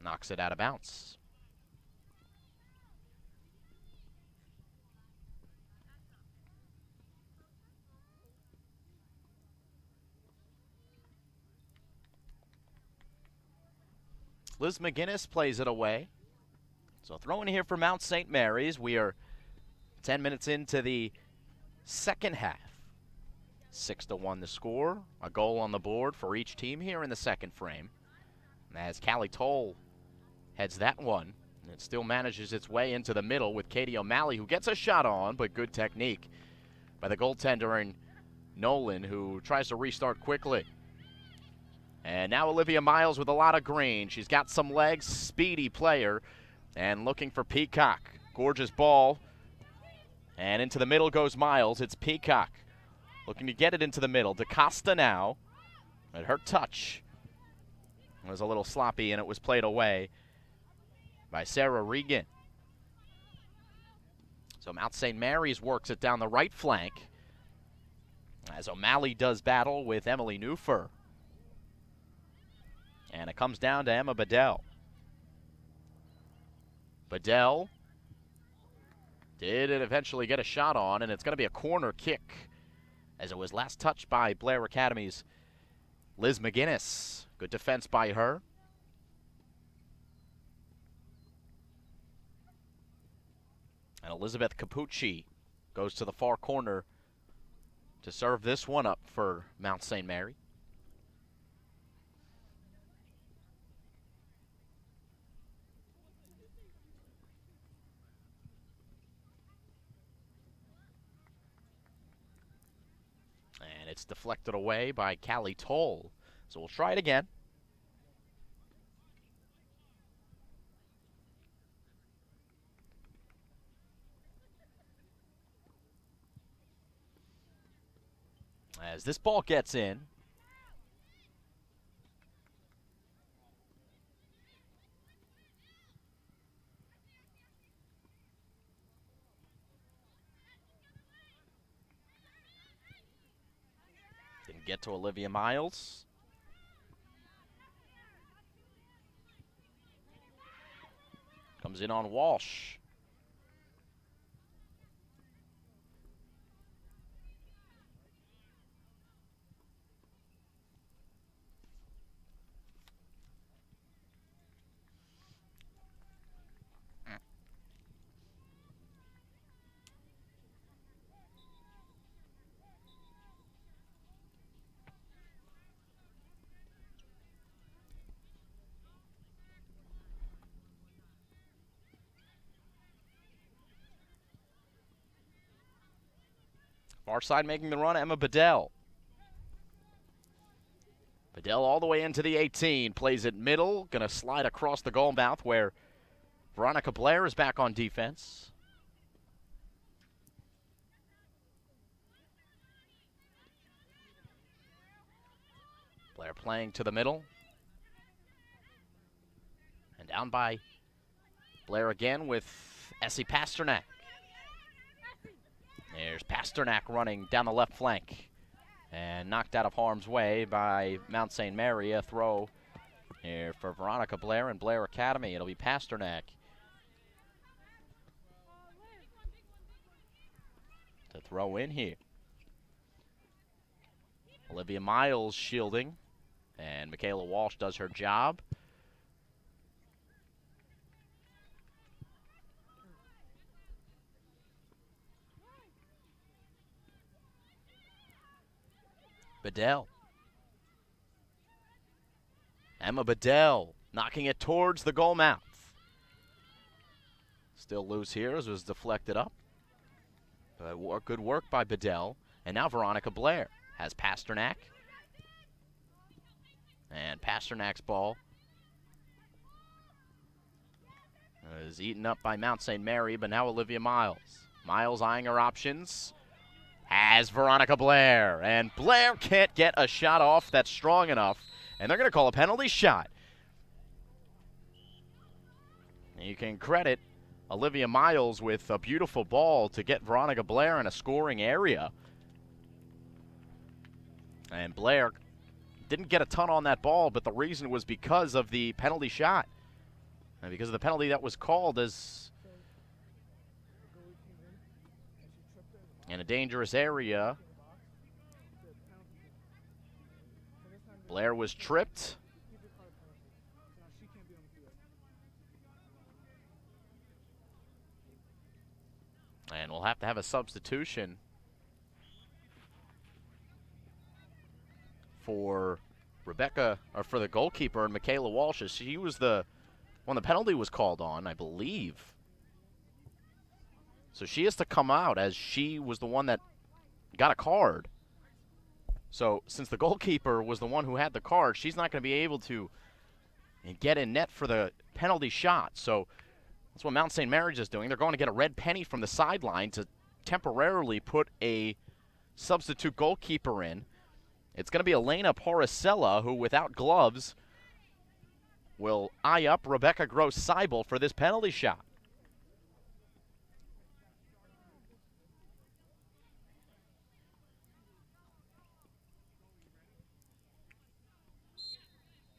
knocks it out of bounds. Liz McGinnis plays it away. So throwing here for Mount St. Mary's. We are 10 minutes into the second half. 6-1 the score. A goal on the board for each team here in the second frame. As Callie Toll heads that one. And it still manages its way into the middle with Katie O'Malley, who gets a shot on, but good technique by the goaltender in Nolan, who tries to restart quickly. And now Olivia Miles with a lot of green. She's got some legs, speedy player, and looking for Peacock. Gorgeous ball. And into the middle goes Miles. It's Peacock looking to get it into the middle. DaCosta now. And her touch was a little sloppy, and it was played away by Sarah Regan. So Mount St. Mary's works it down the right flank as O'Malley does battle with Emily Newfer. And it comes down to Emma Bedell. Bedell did eventually get a shot on, and it's going to be a corner kick as it was last touched by Blair Academy's Liz McGinnis. Good defense by her. And Elizabeth Capucci goes to the far corner to serve this one up for Mount St. Mary. And it's deflected away by Callie Toll. So we'll try it again. As this ball gets in. Didn't get to Olivia Miles. Comes in on Walsh. Far side making the run, Emma Bedell. Bedell all the way into the 18, plays it middle, gonna slide across the goal mouth where Veronica Blair is back on defense. Blair playing to the middle. And down by Blair again with Essie Pasternak. There's Pasternak running down the left flank. And knocked out of harm's way by Mount St. Mary. A throw here for Veronica Blair and Blair Academy. It'll be Pasternak to throw in here. Olivia Miles shielding. And Michaela Walsh does her job. Bedell. Emma Bedell knocking it towards the goal mouth. Still loose here as it was deflected up. Good work by Bedell. And now Veronica Blair has Pasternak. And Pasternak's ball is eaten up by Mount St. Mary, but now Olivia Miles. Miles eyeing her options. Has Veronica Blair. And Blair can't get a shot off that's strong enough. And they're going to call a penalty shot. And you can credit Olivia Miles with a beautiful ball to get Veronica Blair in a scoring area. And Blair didn't get a ton on that ball, but the reason was because of the penalty shot. And because of the penalty that was called as in a dangerous area. Blair was tripped. And we'll have to have a substitution for Rebecca, or for the goalkeeper, and Michaela Walsh. She was the one the penalty was called on, I believe. So she has to come out as she was the one that got a card. So since the goalkeeper was the one who had the card, she's not going to be able to get in net for the penalty shot. So that's what Mount St. Mary's is doing. They're going to get a red penny from the sideline to temporarily put a substitute goalkeeper in. It's going to be Elena Poricella, who without gloves will eye up Rebecca Gross-Seibel for this penalty shot.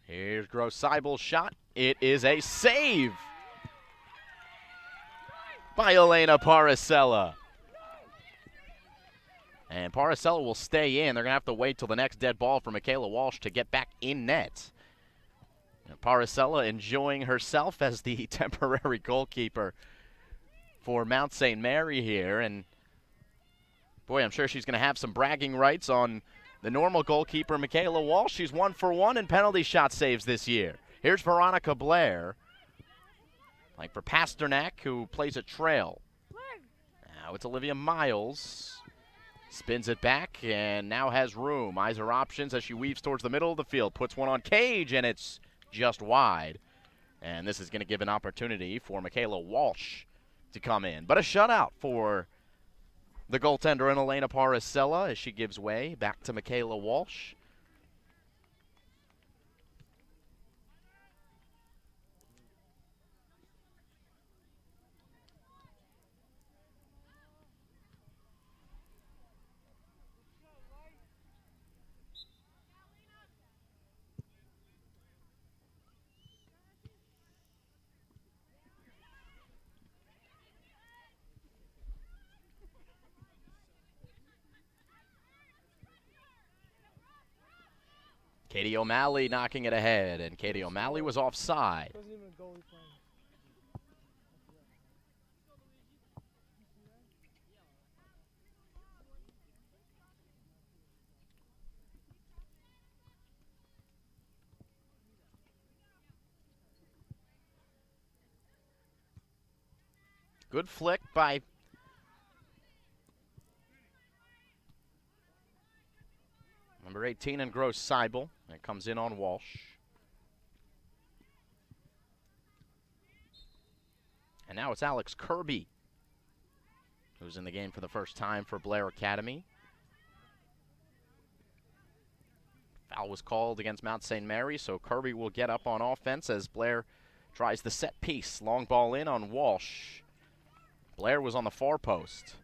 Here's Gross-Seibel's shot. It is a save by Elena Poricella. And Poricella will stay in. They're going to have to wait till the next dead ball for Michaela Walsh to get back in net. And Poricella enjoying herself as the temporary goalkeeper for Mount St. Mary here. And boy, I'm sure she's going to have some bragging rights on the normal goalkeeper, Michaela Walsh. She's 1 for 1 in penalty shot saves this year. Here's Veronica Blair. Like for Pasternak, who plays a trail. Now it's Olivia Miles. Spins it back and now has room. Eyes her options as she weaves towards the middle of the field. Puts one on Cage, and it's just wide. And this is going to give an opportunity for Michaela Walsh to come in. But a shutout for the goaltender and Elena Poricella as she gives way back to Michaela Walsh. Katie O'Malley knocking it ahead, and Katie O'Malley was offside. Good flick by number 18 and Gross-Seibel. It comes in on Walsh. And now it's Alex Kirby, who's in the game for the first time for Blair Academy. Foul Foul was called against Mount St. Mary, so Kirby will get up on offense as Blair tries the set piece. Long ball in on Walsh. Blair was on the far post,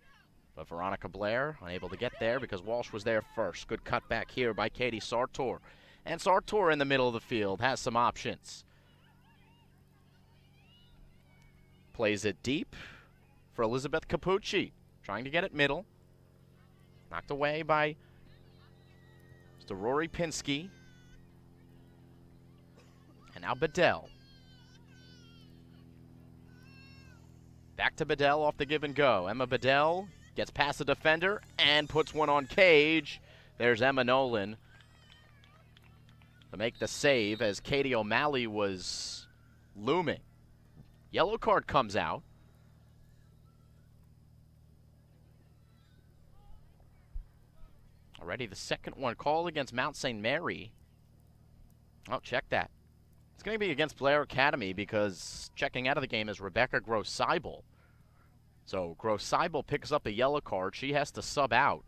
but Veronica Blair unable to get there because Walsh was there first. Good cut back here by Katie Sartor. And Sartor in the middle of the field has some options. Plays it deep for Elizabeth Capucci. Trying to get it middle. Knocked away by Rory Pinsky. And now Bedell. Back to Bedell off the give and go. Emma Bedell gets past the defender and puts one on cage. There's Emma Nolan to make the save as Katie O'Malley was looming. Yellow card comes out. Already the second one called against Mount St. Mary. Oh, check that. It's going to be against Blair Academy because checking out of the game is Rebecca Gross-Seibel. So Gross-Seibel picks up a yellow card. She has to sub out.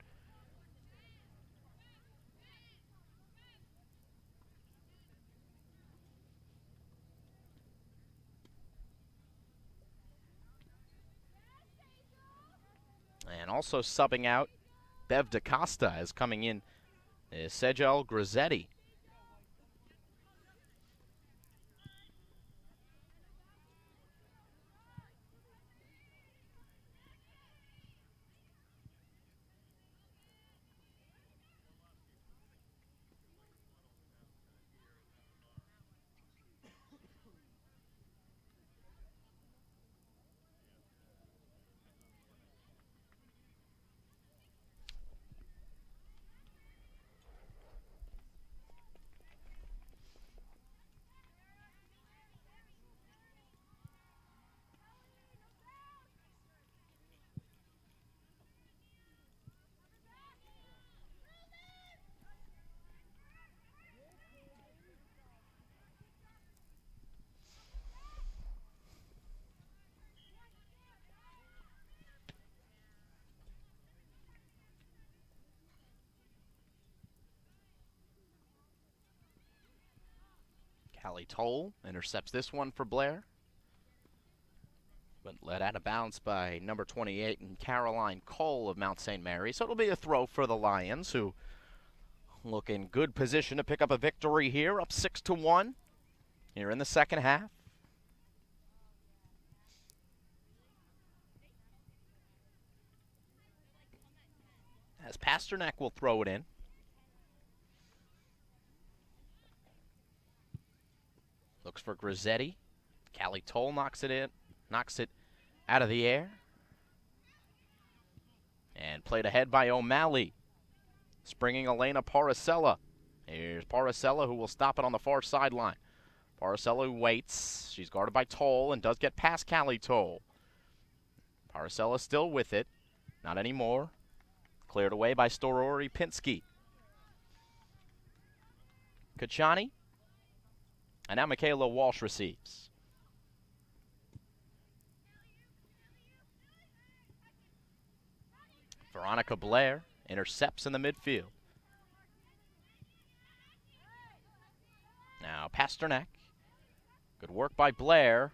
And also subbing out, Bev DaCosta is coming in. Is Sejel Grizzetti. Callie Toll intercepts this one for Blair. But led out of bounds by number 28 and Caroline Cole of Mount St. Mary. So it'll be a throw for the Lions, who look in good position to pick up a victory here, up 6-1 here in the second half. As Pasternak will throw it in. Looks for Grizzetti. Callie Toll knocks it out of the air. And played ahead by O'Malley. Springing Elena Paracella. Here's Paracella, who will stop it on the far sideline. Paracella waits. She's guarded by Toll and does get past Callie Toll. Paracella still with it. Not anymore. Cleared away by Storori Pinsky. Kachani. And now Michaela Walsh receives. Veronica Blair intercepts in the midfield. Now Pasternak. Good work by Blair.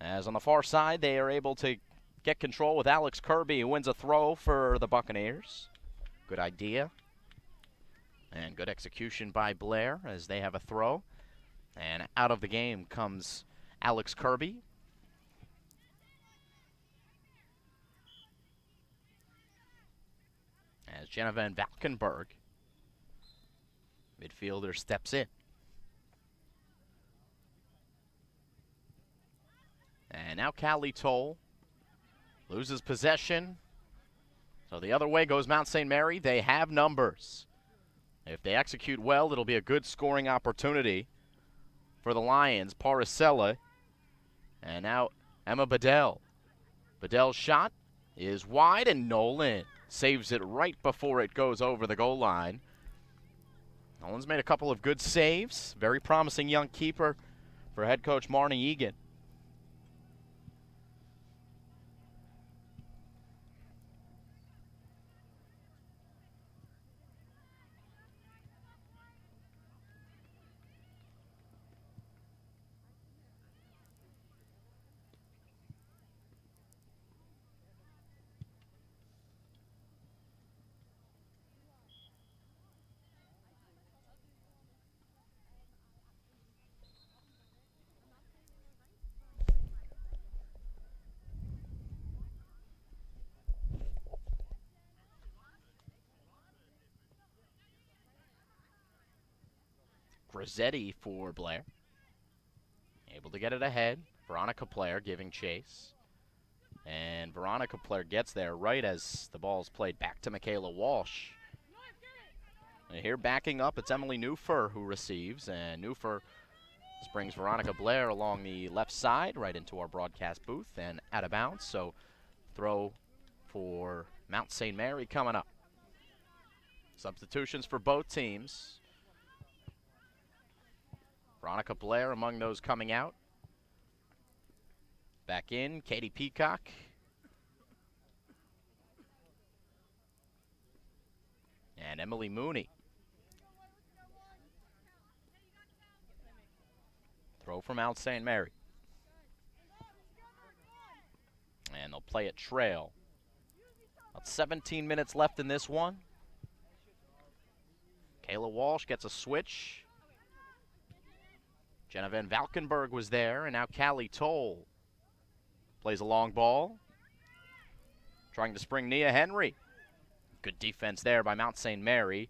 As on the far side, they are able to get control with Alex Kirby, who wins a throw for the Buccaneers. Good idea. And good execution by Blair as they have a throw. And out of the game comes Alex Kirby. As Jenna Van Valkenburg, midfielder, steps in. And now Callie Toll loses possession. So the other way goes Mount St. Mary. They have numbers. If they execute well, it'll be a good scoring opportunity for the Lions. Paracella. And now Emma Bedell. Bedell's shot is wide, and Nolan saves it right before it goes over the goal line. Nolan's made a couple of good saves. Very promising young keeper for head coach Marnie Egan. Grizzetti for Blair. Able to get it ahead. Veronica Blair giving chase. And Veronica Blair gets there right as the ball is played back to Michaela Walsh. And here backing up, it's Emily Newfer who receives. And Newfer just brings Veronica Blair along the left side right into our broadcast booth and out of bounds. So throw for Mount St. Mary coming up. Substitutions for both teams. Veronica Blair among those coming out. Back in, Katie Peacock. And Emily Mooney. Throw from Mount St. Mary. And they'll play it trail. About 17 minutes left in this one. Kayla Walsh gets a switch. Jenna Van Valkenburg was there, and now Callie Toll plays a long ball. Trying to spring Nia Henry. Good defense there by Mount St. Mary.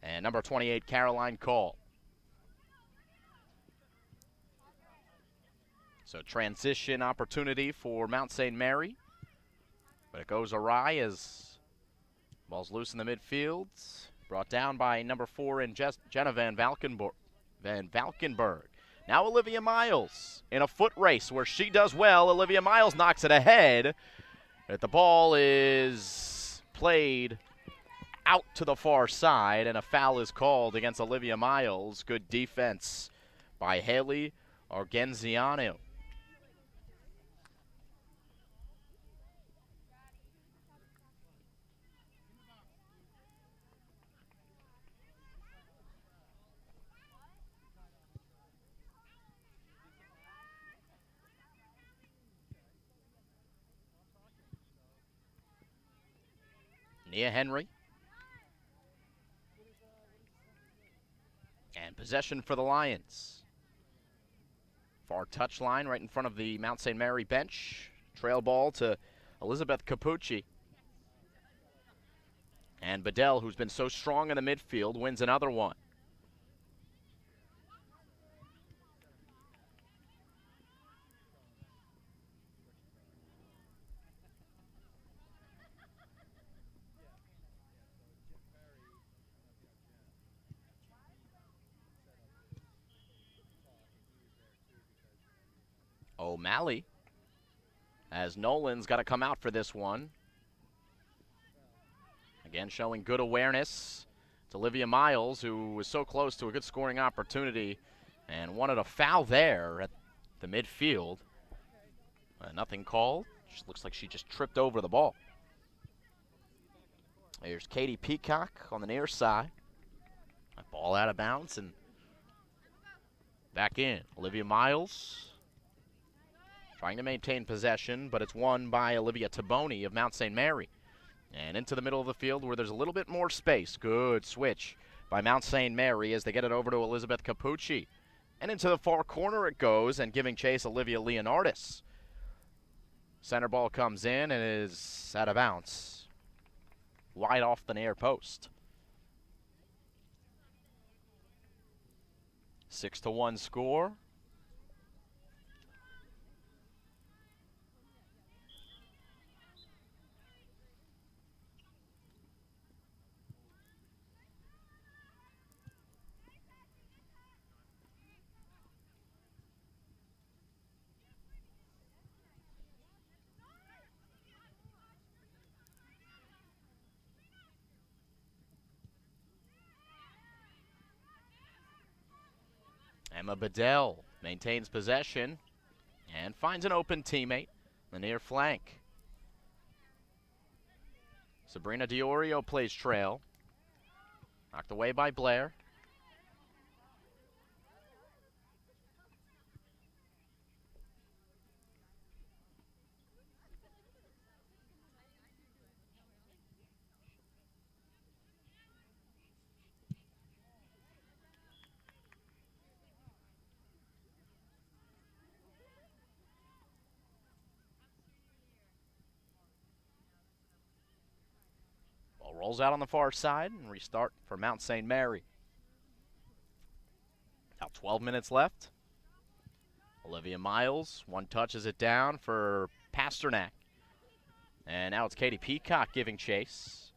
And number 28, Caroline Cole. So transition opportunity for Mount St. Mary. But it goes awry as ball's loose in the midfield. Brought down by number 4 in Jenna Van Valkenburg. Now Olivia Miles in a foot race where she does well. Olivia Miles knocks it ahead. But the ball is played out to the far side, and a foul is called against Olivia Miles. Good defense by Haley Argenziano. Nia Henry. And possession for the Lions. Far touchline right in front of the Mount St. Mary bench. Trail ball to Elizabeth Capucci. And Bedell, who's been so strong in the midfield, wins another one. O'Malley, as Nolan's got to come out for this one. Again, showing good awareness. It's Olivia Miles, who was so close to a good scoring opportunity and wanted a foul there at the midfield. Nothing called. Just looks like she just tripped over the ball. There's Katie Peacock on the near side. That ball out of bounds and back in. Olivia Miles trying to maintain possession, but it's won by Olivia Taboni of Mount St. Mary. And into the middle of the field where there's a little bit more space. Good switch by Mount St. Mary as they get it over to Elizabeth Capucci. And into the far corner it goes, and giving chase, Olivia Leonardis. Center ball comes in and is out of bounds. Wide off the near post. 6-1 score. Emma Bedell maintains possession and finds an open teammate, the near flank. Sabrina Diorio plays trail. Knocked away by Blair. Rolls out on the far side and restart for Mount St. Mary. About 12 minutes left. Olivia Miles, one touches it down for Pasternak. And now it's Katie Peacock giving chase.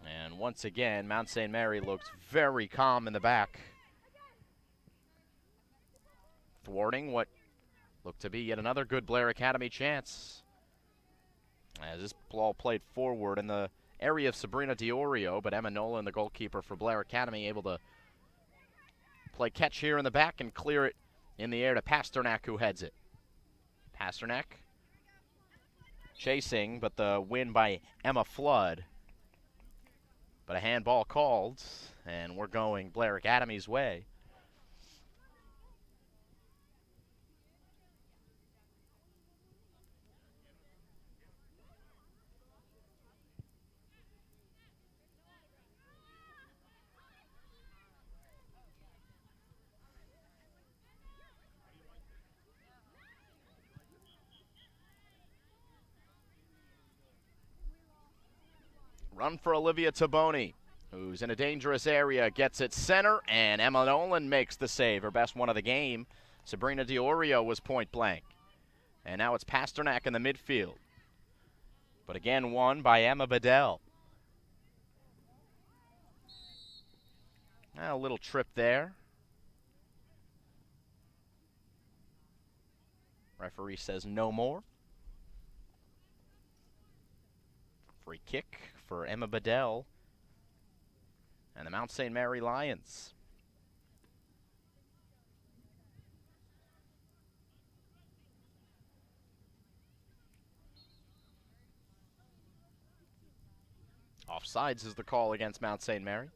And once again, Mount St. Mary looks very calm in the back, thwarting what looked to be yet another good Blair Academy chance. As this ball played forward in the area of Sabrina Diorio, but Emma Nolan, the goalkeeper for Blair Academy, able to play catch here in the back and clear it in the air to Pasternak, who heads it. Pasternak chasing, but the win by Emma Flood. But a handball called, and we're going Blair Academy's way. Run for Olivia Taboni, who's in a dangerous area, gets it center, and Emma Nolan makes the save, her best one of the game. Sabrina Diorio was point blank. And now it's Pasternak in the midfield. But again, won by Emma Bedell. A little trip there. Referee says no more. Free kick for Emma Bedell and the Mount St. Mary Lions. Offsides is the call against Mount St. Mary.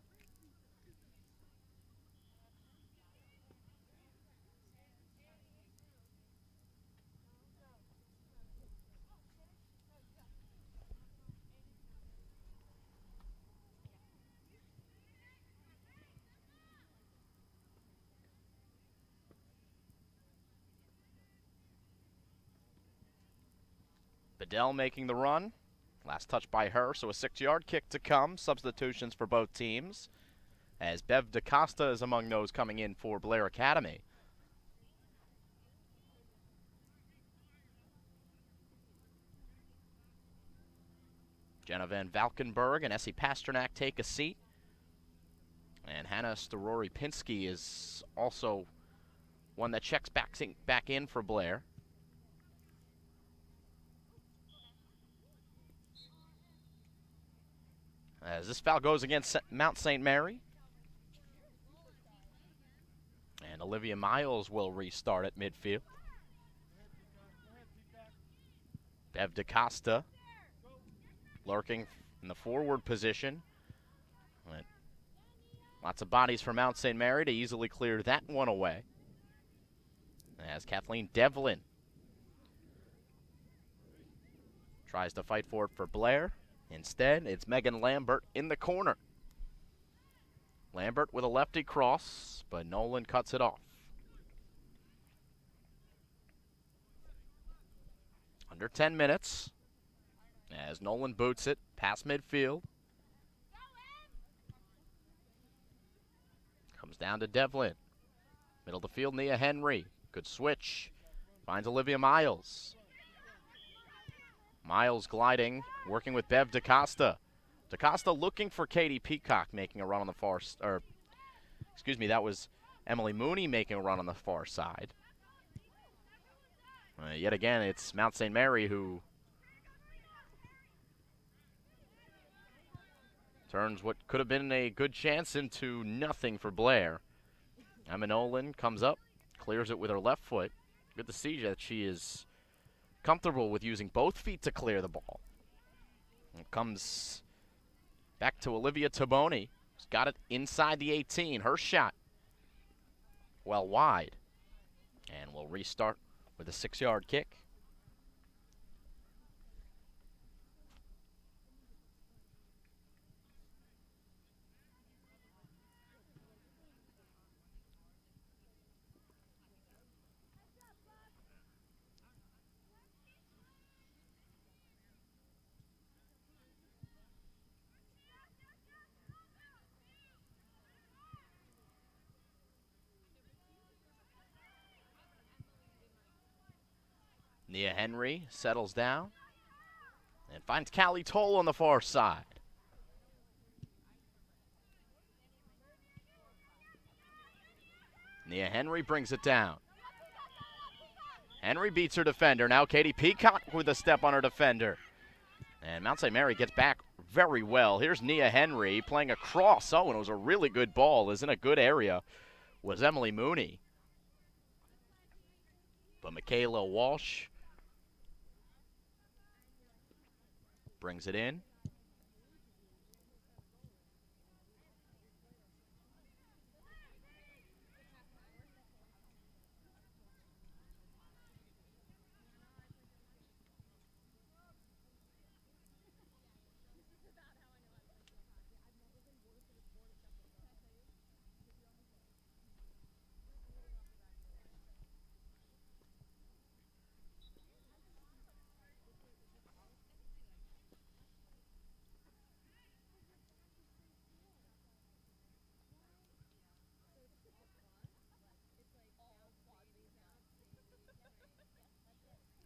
Bedell making the run. Last touch by her, so a 6-yard kick to come. Substitutions for both teams, as Bev DaCosta is among those coming in for Blair Academy. Jenna Van Valkenburg and Essie Pasternak take a seat. And Hannah Storori-Pinsky is also one that checks back in for Blair. As this foul goes against Mount St. Mary. And Olivia Miles will restart at midfield. Bev DaCosta lurking in the forward position. But lots of bodies for Mount St. Mary to easily clear that one away. As Kathleen Devlin tries to fight for it for Blair. Instead, it's Megan Lambert in the corner. Lambert with a lefty cross, but Nolan cuts it off. Under 10 minutes, as Nolan boots it past midfield. Comes down to Devlin. Middle of the field, Nia Henry. Good switch. Finds Olivia Miles. Miles gliding, working with Bev DaCosta. DaCosta looking for Katie Peacock, making a run on the far, that was Emily Mooney making a run on the far side. Yet again, it's Mount St. Mary who turns what could have been a good chance into nothing for Blair. Emma Nolan comes up, clears it with her left foot. Good to see that she is comfortable with using both feet to clear the ball. It comes back to Olivia Taboni. She's got it inside the 18. Her shot well wide. And we'll restart with a 6-yard kick. Nia Henry settles down and finds Callie Toll on the far side. Nia Henry brings it down. Henry beats her defender. Now Katie Peacock with a step on her defender. And Mount St. Mary gets back very well. Here's Nia Henry playing across. Oh, and it was a really good ball. Is in a good area. Was Emily Mooney. But Michaela Walsh brings it in.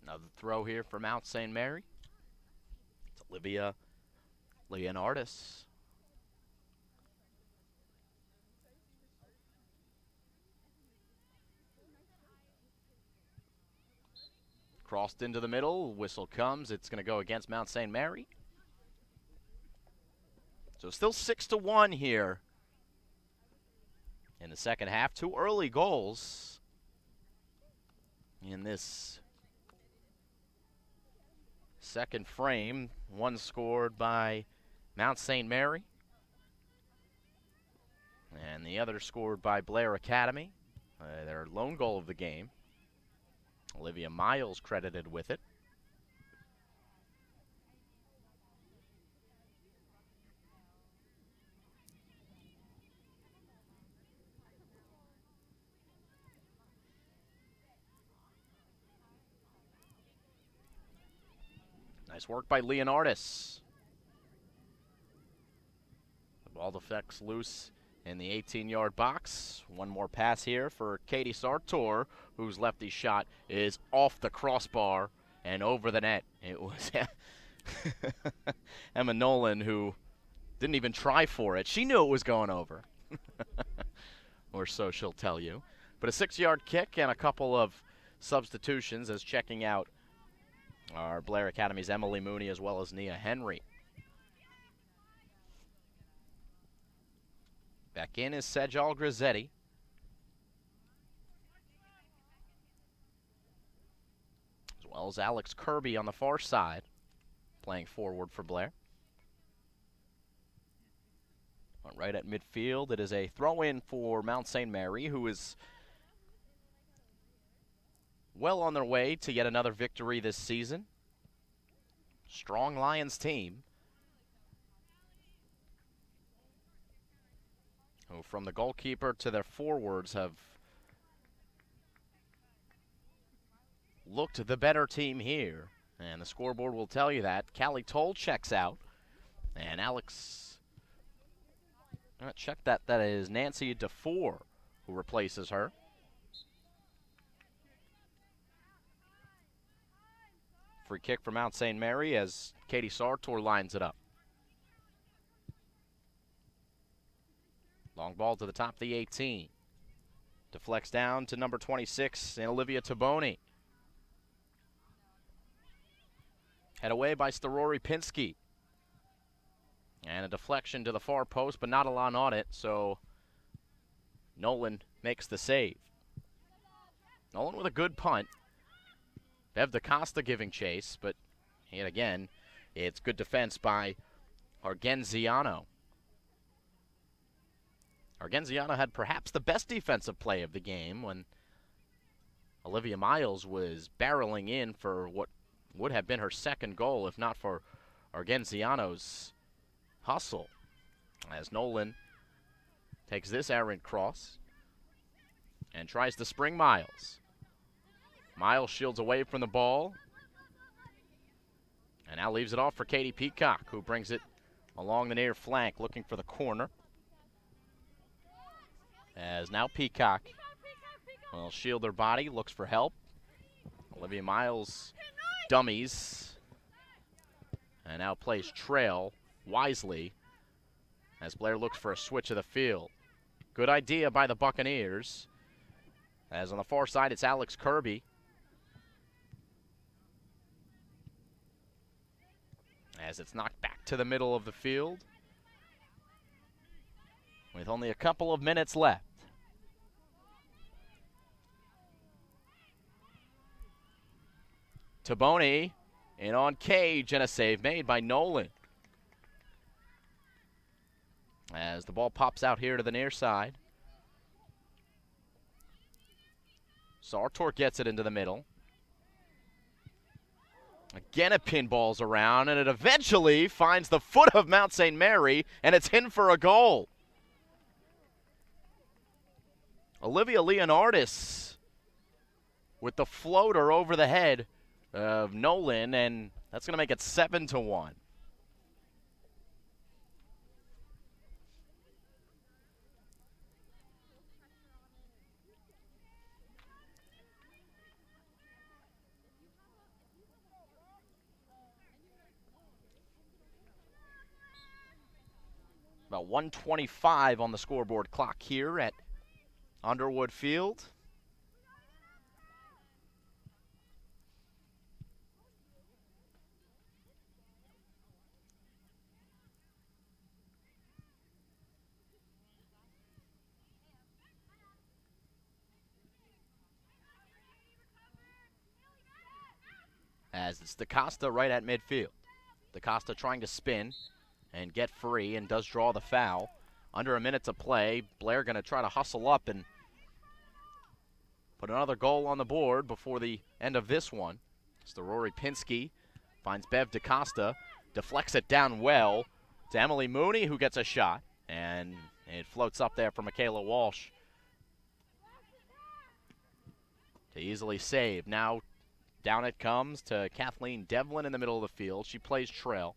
Another throw here for Mount St. Mary. It's Olivia Leonardis. Crossed into the middle. Whistle comes. It's going to go against Mount St. Mary. So still 6-1 here in the second half. 2 early goals in this second frame. One scored by Mount St. Mary, and the other scored by Blair Academy. Their lone goal of the game. Olivia Miles credited with it. Nice work by Leonardis. The ball deflects loose in the 18-yard box. One more pass here for Katie Sartor, whose lefty shot is off the crossbar and over the net. It was Emma Nolan, who didn't even try for it. She knew it was going over. Or so she'll tell you. But a 6-yard kick and a couple of substitutions as checking out our Blair Academy's Emily Mooney as well as Nia Henry. Back in is Sejal Grizzetti. As well as Alex Kirby on the far side, playing forward for Blair. Right at midfield, it is a throw-in for Mount St. Mary, who is well on their way to yet another victory this season. Strong Lions team, who from the goalkeeper to their forwards have looked the better team here. And the scoreboard will tell you that. Callie Toll checks out. And Alex, check that. That is Nancy DeFore who replaces her. Free kick for Mount St. Mary as Katie Sartor lines it up. Long ball to the top of the 18. Deflects down to number 26, and Olivia Taboni. Head away by Starori Pinsky. And a deflection to the far post, but not a lot on it, so Nolan makes the save. Nolan with a good punt. Bev DaCosta giving chase, but yet again, it's good defense by Argenziano. Argenziano had perhaps the best defensive play of the game when Olivia Miles was barreling in for what would have been her second goal if not for Argenziano's hustle. As Nolan takes this errant cross and tries to spring Miles. Miles shields away from the ball and now leaves it off for Katie Peacock, who brings it along the near flank looking for the corner. As now Peacock will shield her body, looks for help. Olivia Miles dummies and now plays trail wisely as Blair looks for a switch of the field. Good idea by the Buccaneers. As on the far side, it's Alex Kirby. As it's knocked back to the middle of the field with only a couple of minutes left. Taboni in on Cage, and a save made by Nolan. As the ball pops out here to the near side. Sartor gets it into the middle. Again, it pinballs around, and it eventually finds the foot of Mount St. Mary, and it's in for a goal. Olivia Leonardis with the floater over the head of Nolan, and that's going to make it 7-1. About 1:25 on the scoreboard clock here at Underwood Field. As it's DaCosta right at midfield. DaCosta trying to spin and get free, and does draw the foul. Under a minute to play. Blair going to try to hustle up and put another goal on the board before the end of this one. It's the Rory Pinsky. Finds Bev DaCosta. Deflects it down well to Emily Mooney, who gets a shot. And it floats up there for Michaela Walsh to easily save. Now down it comes to Kathleen Devlin in the middle of the field. She plays trail.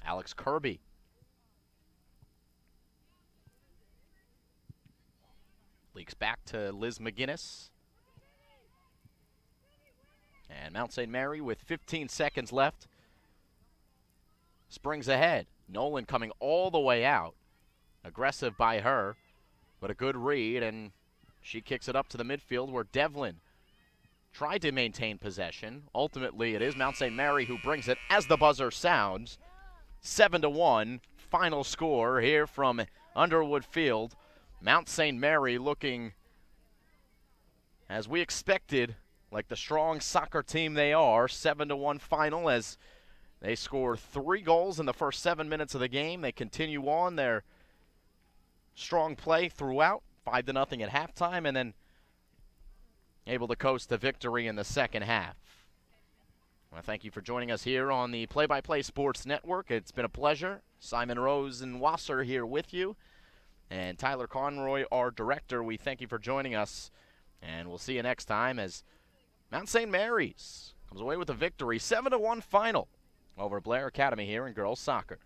Alex Kirby. Leaks back to Liz McGinnis. And Mount St. Mary with 15 seconds left springs ahead. Nolan coming all the way out. Aggressive by her, but a good read, and she kicks it up to the midfield where Devlin tried to maintain possession. Ultimately, it is Mount St. Mary who brings it as the buzzer sounds. 7-1, final score here from Underwood Field. Mount St. Mary looking, as we expected, like the strong soccer team they are. 7-1 final as they score 3 goals in the first 7 minutes of the game. They continue on their strong play throughout, 5-0 at halftime, and then able to coast the victory in the second half. I want to thank you for joining us here on the Play-by-Play Sports Network. It's been a pleasure. Simon Rosenwasser here with you. And Tyler Conroy, our director, we thank you for joining us. And we'll see you next time as Mount St. Mary's comes away with a victory. 7-1 final over Blair Academy here in girls soccer.